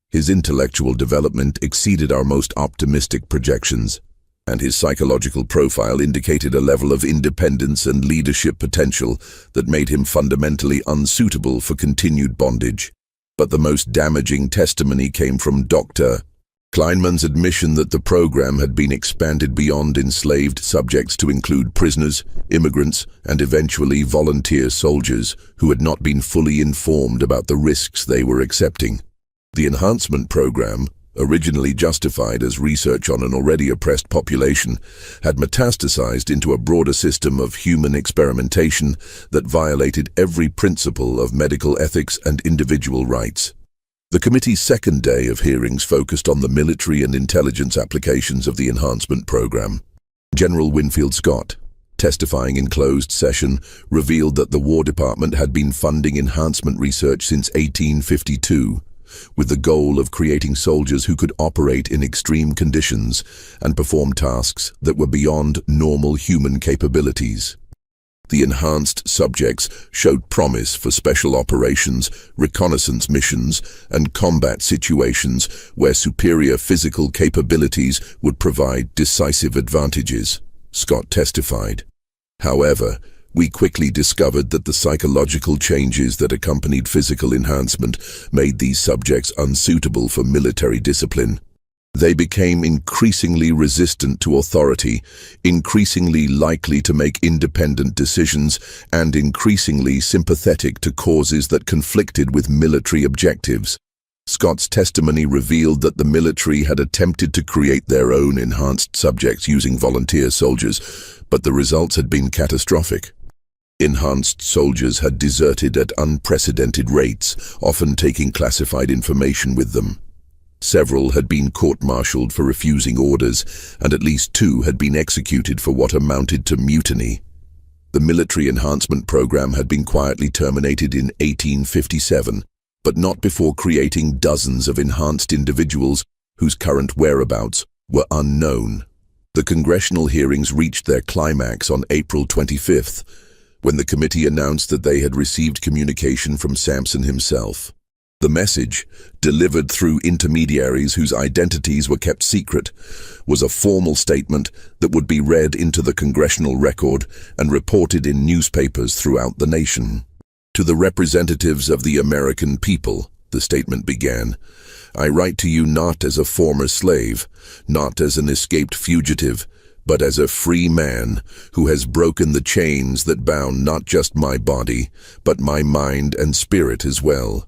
His intellectual development exceeded our most optimistic projections, and his psychological profile indicated a level of independence and leadership potential that made him fundamentally unsuitable for continued bondage. But the most damaging testimony came from Dr. Kleinman's admission that the program had been expanded beyond enslaved subjects to include prisoners, immigrants, and eventually volunteer soldiers who had not been fully informed about the risks they were accepting. The enhancement program, originally justified as research on an already oppressed population, had metastasized into a broader system of human experimentation that violated every principle of medical ethics and individual rights. The committee's second day of hearings focused on the military and intelligence applications of the enhancement program. General Winfield Scott, testifying in closed session, revealed that the War Department had been funding enhancement research since 1852, with the goal of creating soldiers who could operate in extreme conditions and perform tasks that were beyond normal human capabilities. The enhanced subjects showed promise for special operations, reconnaissance missions, and combat situations where superior physical capabilities would provide decisive advantages, Scott testified. However, we quickly discovered that the psychological changes that accompanied physical enhancement made these subjects unsuitable for military discipline. They became increasingly resistant to authority, increasingly likely to make independent decisions, and increasingly sympathetic to causes that conflicted with military objectives. Scott's testimony revealed that the military had attempted to create their own enhanced subjects using volunteer soldiers, but the results had been catastrophic. Enhanced soldiers had deserted at unprecedented rates, often taking classified information with them. Several had been court-martialed for refusing orders, and at least 2 had been executed for what amounted to mutiny. The military enhancement program had been quietly terminated in 1857, but not before creating dozens of enhanced individuals whose current whereabouts were unknown. The congressional hearings reached their climax on April 25th, when the committee announced that they had received communication from Samson himself. The message, delivered through intermediaries whose identities were kept secret, was a formal statement that would be read into the congressional record and reported in newspapers throughout the nation. To the representatives of the American people, The statement began, "I write to you not as a former slave, not as an escaped fugitive, but as a free man who has broken the chains that bound not just my body, but my mind and spirit as well.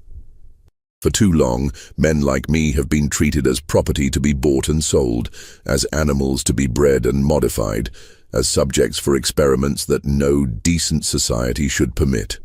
For too long, men like me have been treated as property to be bought and sold, as animals to be bred and modified, as subjects for experiments that no decent society should permit."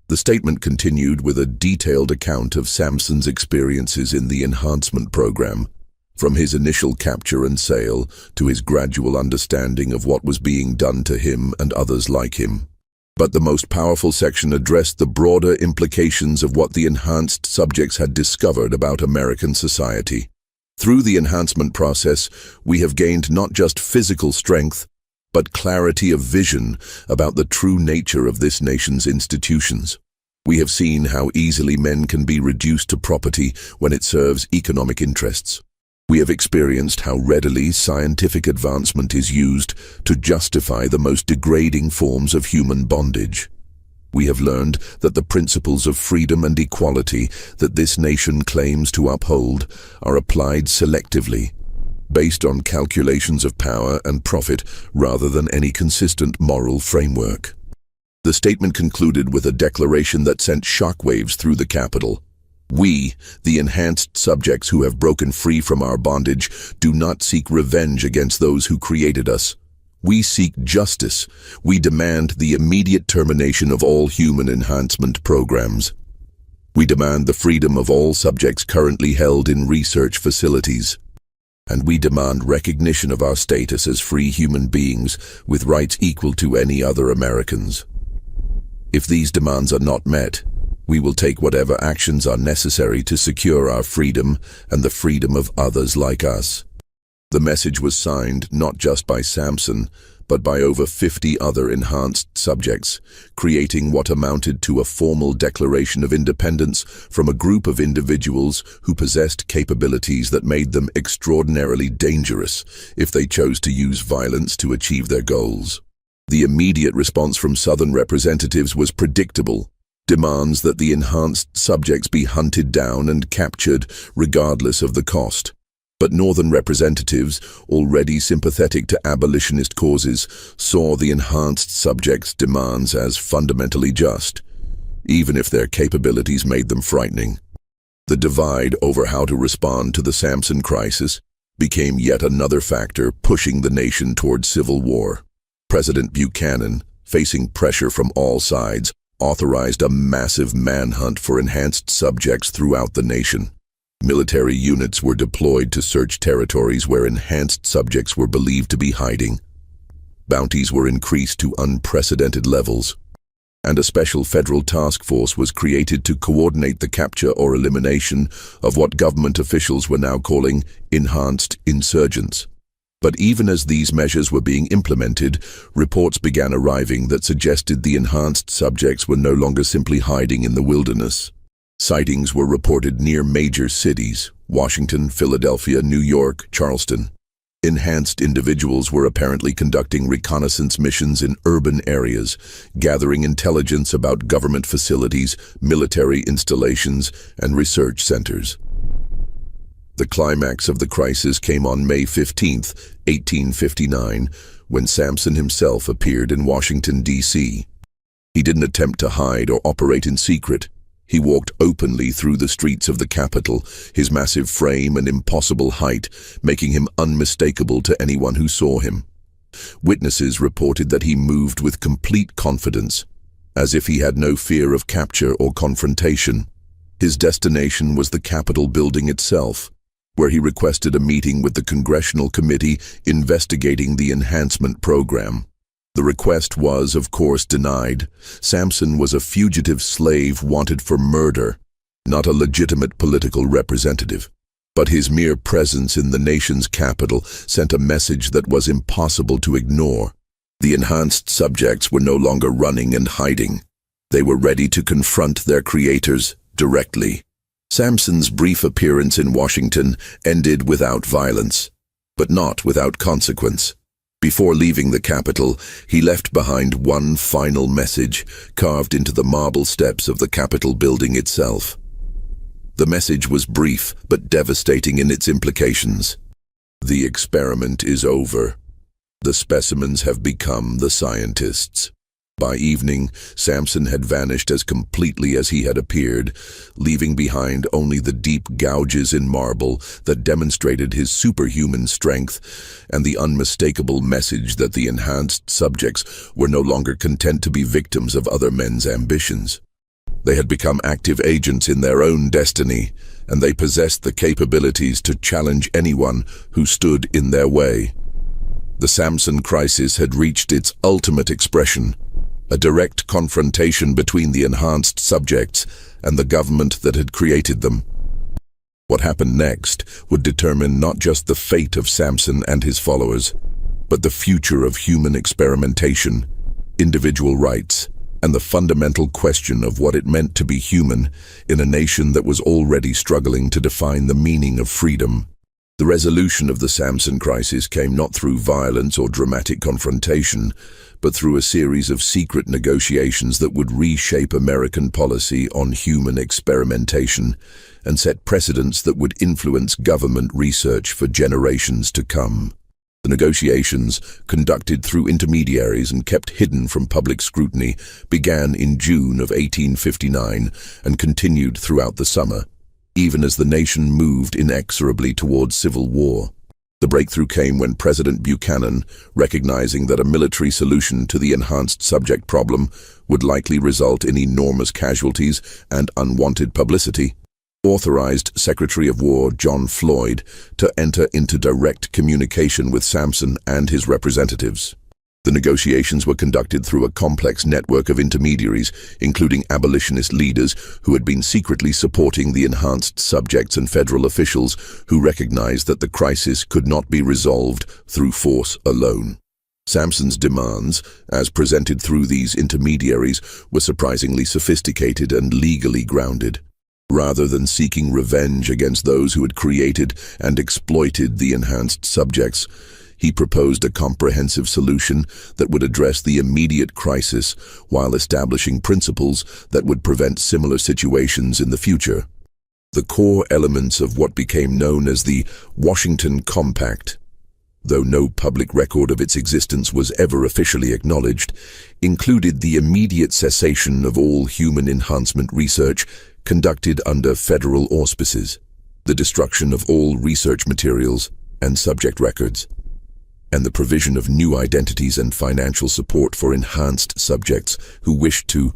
The statement continued with a detailed account of Samson's experiences in the enhancement program, from his initial capture and sale to his gradual understanding of what was being done to him and others like him. But the most powerful section addressed the broader implications of what the enhanced subjects had discovered about American society. Through the enhancement process, we have gained not just physical strength, but clarity of vision about the true nature of this nation's institutions. We have seen how easily men can be reduced to property when it serves economic interests. We have experienced how readily scientific advancement is used to justify the most degrading forms of human bondage. We have learned that the principles of freedom and equality that this nation claims to uphold are applied selectively, based on calculations of power and profit rather than any consistent moral framework. The statement concluded with a declaration that sent shockwaves through the Capitol. "We, the enhanced subjects who have broken free from our bondage, do not seek revenge against those who created us. We seek justice. We demand the immediate termination of all human enhancement programs. We demand the freedom of all subjects currently held in research facilities. And we demand recognition of our status as free human beings with rights equal to any other Americans. If these demands are not met, we will take whatever actions are necessary to secure our freedom and the freedom of others like us." The message was signed not just by Samson, but by over 50 other enhanced subjects, creating what amounted to a formal declaration of independence from a group of individuals who possessed capabilities that made them extraordinarily dangerous if they chose to use violence to achieve their goals. The immediate response from Southern representatives was predictable: demands that the enhanced subjects be hunted down and captured regardless of the cost. But Northern representatives, already sympathetic to abolitionist causes, saw the enhanced subjects' demands as fundamentally just, even if their capabilities made them frightening. The divide over how to respond to the Samson crisis became yet another factor pushing the nation toward civil war. President Buchanan, facing pressure from all sides, authorized a massive manhunt for enhanced subjects throughout the nation. Military units were deployed to search territories where enhanced subjects were believed to be hiding. Bounties were increased to unprecedented levels, and a special federal task force was created to coordinate the capture or elimination of what government officials were now calling enhanced insurgents. But even as these measures were being implemented, reports began arriving that suggested the enhanced subjects were no longer simply hiding in the wilderness. Sightings were reported near major cities: Washington, Philadelphia, New York, Charleston. Enhanced individuals were apparently conducting reconnaissance missions in urban areas, gathering intelligence about government facilities, military installations, and research centers. The climax of the crisis came on May 15, 1859, when Samson himself appeared in Washington, D.C. He didn't attempt to hide or operate in secret. He walked openly through the streets of the capital, his massive frame and impossible height making him unmistakable to anyone who saw him. Witnesses reported that he moved with complete confidence, as if he had no fear of capture or confrontation. His destination was the Capitol building itself, where he requested a meeting with the Congressional Committee investigating the enhancement program. The request was, of course, denied. Samson was a fugitive slave wanted for murder, not a legitimate political representative. But his mere presence in the nation's capital sent a message that was impossible to ignore. The enhanced subjects were no longer running and hiding. They were ready to confront their creators directly. Samson's brief appearance in Washington ended without violence, but not without consequence. Before leaving the Capitol, he left behind one final message carved into the marble steps of the Capitol building itself. The message was brief but devastating in its implications. The experiment is over. The specimens have become the scientists. By evening, Samson had vanished as completely as he had appeared, leaving behind only the deep gouges in marble that demonstrated his superhuman strength and the unmistakable message that the enhanced subjects were no longer content to be victims of other men's ambitions. They had become active agents in their own destiny, and they possessed the capabilities to challenge anyone who stood in their way. The Samson crisis had reached its ultimate expression, a direct confrontation between the enhanced subjects and the government that had created them. What happened next would determine not just the fate of Samson and his followers, but the future of human experimentation, individual rights, and the fundamental question of what it meant to be human in a nation that was already struggling to define the meaning of freedom. The resolution of the Samson crisis came not through violence or dramatic confrontation, but through a series of secret negotiations that would reshape American policy on human experimentation and set precedents that would influence government research for generations to come. The negotiations, conducted through intermediaries and kept hidden from public scrutiny, began in June of 1859 and continued throughout the summer, even as the nation moved inexorably towards civil war. The breakthrough came when President Buchanan, recognizing that a military solution to the enhanced subject problem would likely result in enormous casualties and unwanted publicity, authorized Secretary of War John Floyd to enter into direct communication with Samson and his representatives. The negotiations were conducted through a complex network of intermediaries, including abolitionist leaders who had been secretly supporting the enhanced subjects and federal officials who recognized that the crisis could not be resolved through force alone. Samson's demands, as presented through these intermediaries, were surprisingly sophisticated and legally grounded. Rather than seeking revenge against those who had created and exploited the enhanced subjects, he proposed a comprehensive solution that would address the immediate crisis while establishing principles that would prevent similar situations in the future. The core elements of what became known as the Washington Compact, though no public record of its existence was ever officially acknowledged, included the immediate cessation of all human enhancement research conducted under federal auspices, the destruction of all research materials and subject records, and the provision of new identities and financial support for enhanced subjects who wished to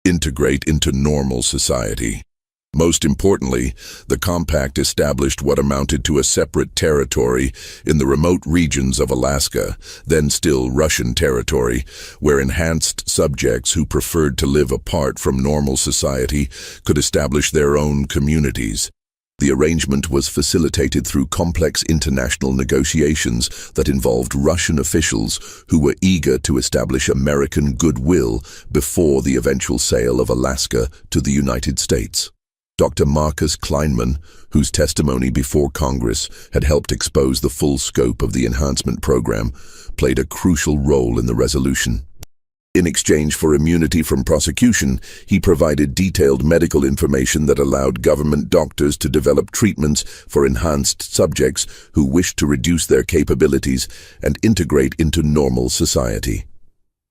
integrate into normal society. Most importantly, the compact established what amounted to a separate territory in the remote regions of Alaska, then still Russian territory, where enhanced subjects who preferred to live apart from normal society could establish their own communities. The arrangement was facilitated through complex international negotiations that involved Russian officials who were eager to establish American goodwill before the eventual sale of Alaska to the United States. Dr. Marcus Kleinman, whose testimony before Congress had helped expose the full scope of the enhancement program, played a crucial role in the resolution. In exchange for immunity from prosecution, he provided detailed medical information that allowed government doctors to develop treatments for enhanced subjects who wished to reduce their capabilities and integrate into normal society.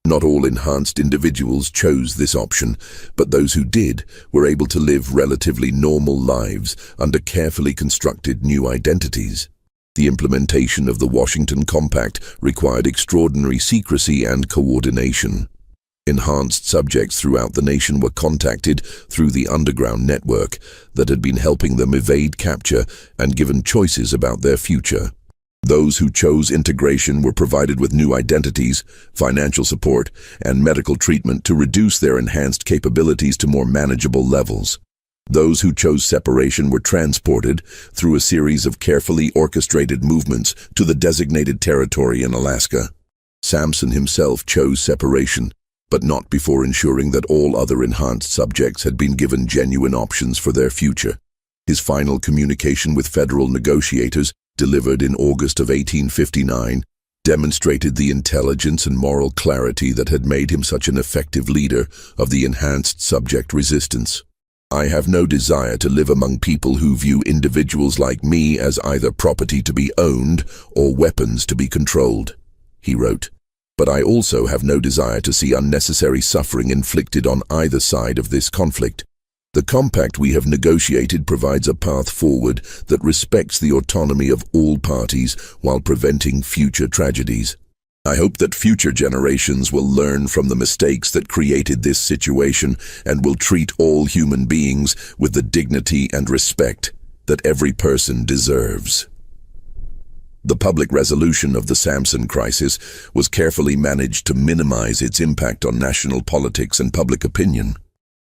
Not all enhanced individuals chose this option, but those who did were able to live relatively normal lives under carefully constructed new identities. The implementation of the Washington Compact required extraordinary secrecy and coordination. Enhanced subjects throughout the nation were contacted through the underground network that had been helping them evade capture and given choices about their future. Those who chose integration were provided with new identities, financial support, and medical treatment to reduce their enhanced capabilities to more manageable levels. Those who chose separation were transported through a series of carefully orchestrated movements to the designated territory in Alaska. Samson himself chose separation, but not before ensuring that all other enhanced subjects had been given genuine options for their future. His final communication with federal negotiators, delivered in August of 1859, demonstrated the intelligence and moral clarity that had made him such an effective leader of the enhanced subject resistance. I have no desire to live among people who view individuals like me as either property to be owned or weapons to be controlled, he wrote. But I also have no desire to see unnecessary suffering inflicted on either side of this conflict. The compact we have negotiated provides a path forward that respects the autonomy of all parties while preventing future tragedies. I hope that future generations will learn from the mistakes that created this situation and will treat all human beings with the dignity and respect that every person deserves. The public resolution of the Samson crisis was carefully managed to minimize its impact on national politics and public opinion.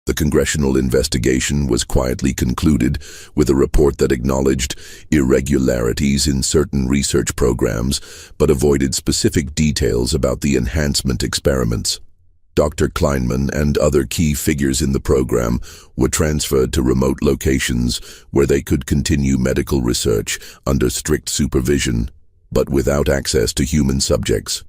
The congressional investigation was quietly concluded with a report that acknowledged irregularities in certain research programs but avoided specific details about the enhancement experiments. Dr. Kleinman and other key figures in the program were transferred to remote locations where they could continue medical research under strict supervision, but without access to human subjects.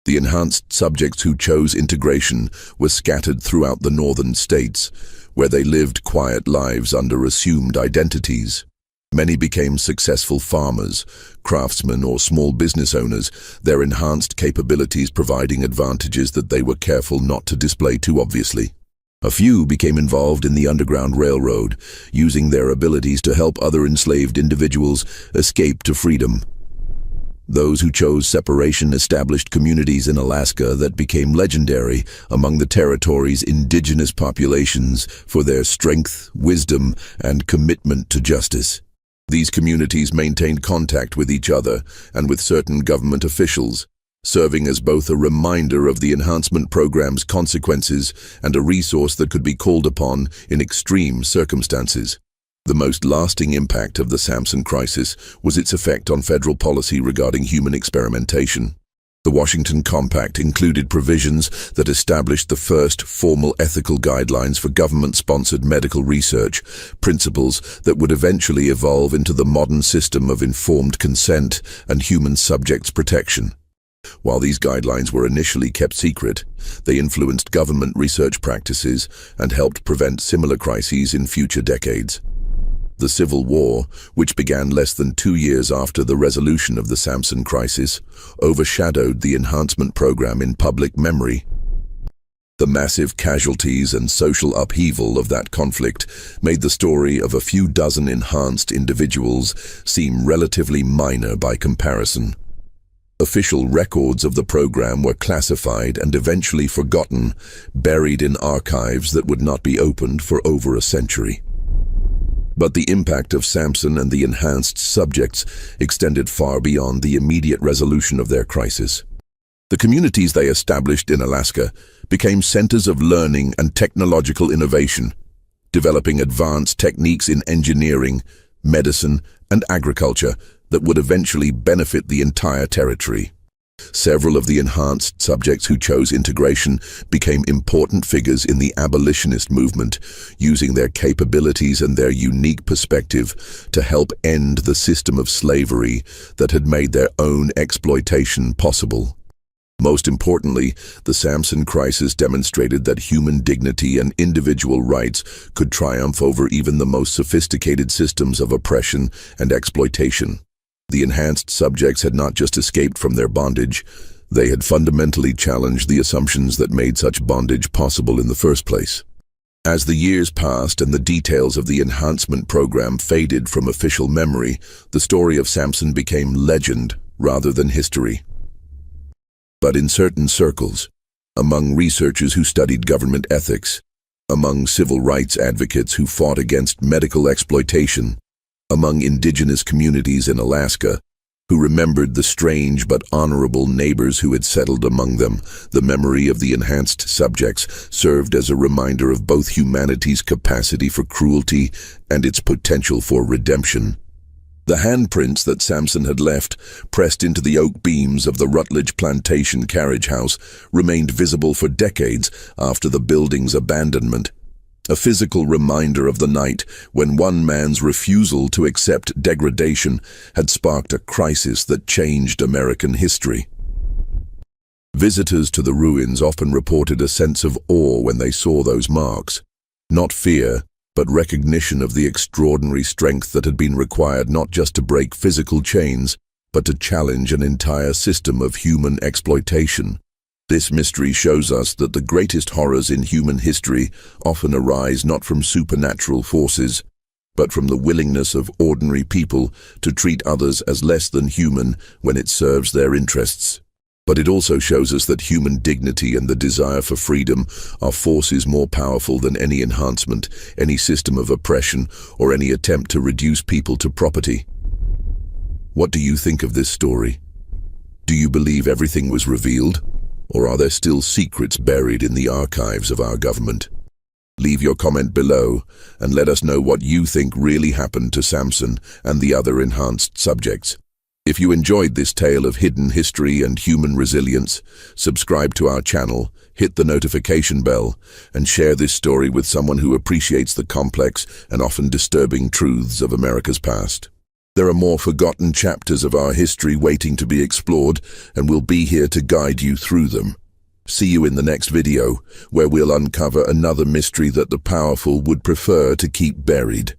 The enhanced subjects who chose integration were scattered throughout the northern states, where they lived quiet lives under assumed identities. Many became successful farmers, craftsmen, or small business owners, their enhanced capabilities providing advantages that they were careful not to display too obviously. A few became involved in the Underground Railroad, using their abilities to help other enslaved individuals escape to freedom. Those who chose separation established communities in Alaska that became legendary among the territory's indigenous populations for their strength, wisdom, and commitment to justice. These communities maintained contact with each other and with certain government officials, serving as both a reminder of the enhancement program's consequences and a resource that could be called upon in extreme circumstances. The most lasting impact of the Samson crisis was its effect on federal policy regarding human experimentation. The Washington Compact included provisions that established the first formal ethical guidelines for government-sponsored medical research, principles that would eventually evolve into the modern system of informed consent and human subjects protection. While these guidelines were initially kept secret, they influenced government research practices and helped prevent similar crises in future decades. The Civil War, which began less than 2 years after the resolution of the Samson crisis, overshadowed the enhancement program in public memory. The massive casualties and social upheaval of that conflict made the story of a few dozen enhanced individuals seem relatively minor by comparison. Official records of the program were classified and eventually forgotten, buried in archives that would not be opened for over a century. But the impact of Samson and the enhanced subjects extended far beyond the immediate resolution of their crisis. The communities they established in Alaska became centers of learning and technological innovation, developing advanced techniques in engineering, medicine, and agriculture that would eventually benefit the entire territory. Several of the enhanced subjects who chose integration became important figures in the abolitionist movement, using their capabilities and their unique perspective to help end the system of slavery that had made their own exploitation possible. Most importantly, the Samson crisis demonstrated that human dignity and individual rights could triumph over even the most sophisticated systems of oppression and exploitation. The enhanced subjects had not just escaped from their bondage, they had fundamentally challenged the assumptions that made such bondage possible in the first place. As the years passed and the details of the enhancement program faded from official memory, the story of Samson became legend rather than history. But in certain circles, among researchers who studied government ethics, among civil rights advocates who fought against medical exploitation, among indigenous communities in Alaska, who remembered the strange but honorable neighbors who had settled among them, the memory of the enhanced subjects served as a reminder of both humanity's capacity for cruelty and its potential for redemption. The handprints that Samson had left, pressed into the oak beams of the Rutledge Plantation carriage house, remained visible for decades after the building's abandonment. A physical reminder of the night when one man's refusal to accept degradation had sparked a crisis that changed American history. Visitors to the ruins often reported a sense of awe when they saw those marks. Not fear, but recognition of the extraordinary strength that had been required not just to break physical chains, but to challenge an entire system of human exploitation. This mystery shows us that the greatest horrors in human history often arise not from supernatural forces, but from the willingness of ordinary people to treat others as less than human when it serves their interests. But it also shows us that human dignity and the desire for freedom are forces more powerful than any enhancement, any system of oppression, or any attempt to reduce people to property. What do you think of this story? Do you believe everything was revealed? Or are there still secrets buried in the archives of our government? Leave your comment below and let us know what you think really happened to Samson and the other enhanced subjects. If you enjoyed this tale of hidden history and human resilience, subscribe to our channel, hit the notification bell, and share this story with someone who appreciates the complex and often disturbing truths of America's past. There are more forgotten chapters of our history waiting to be explored, and we'll be here to guide you through them. See you in the next video, where we'll uncover another mystery that the powerful would prefer to keep buried.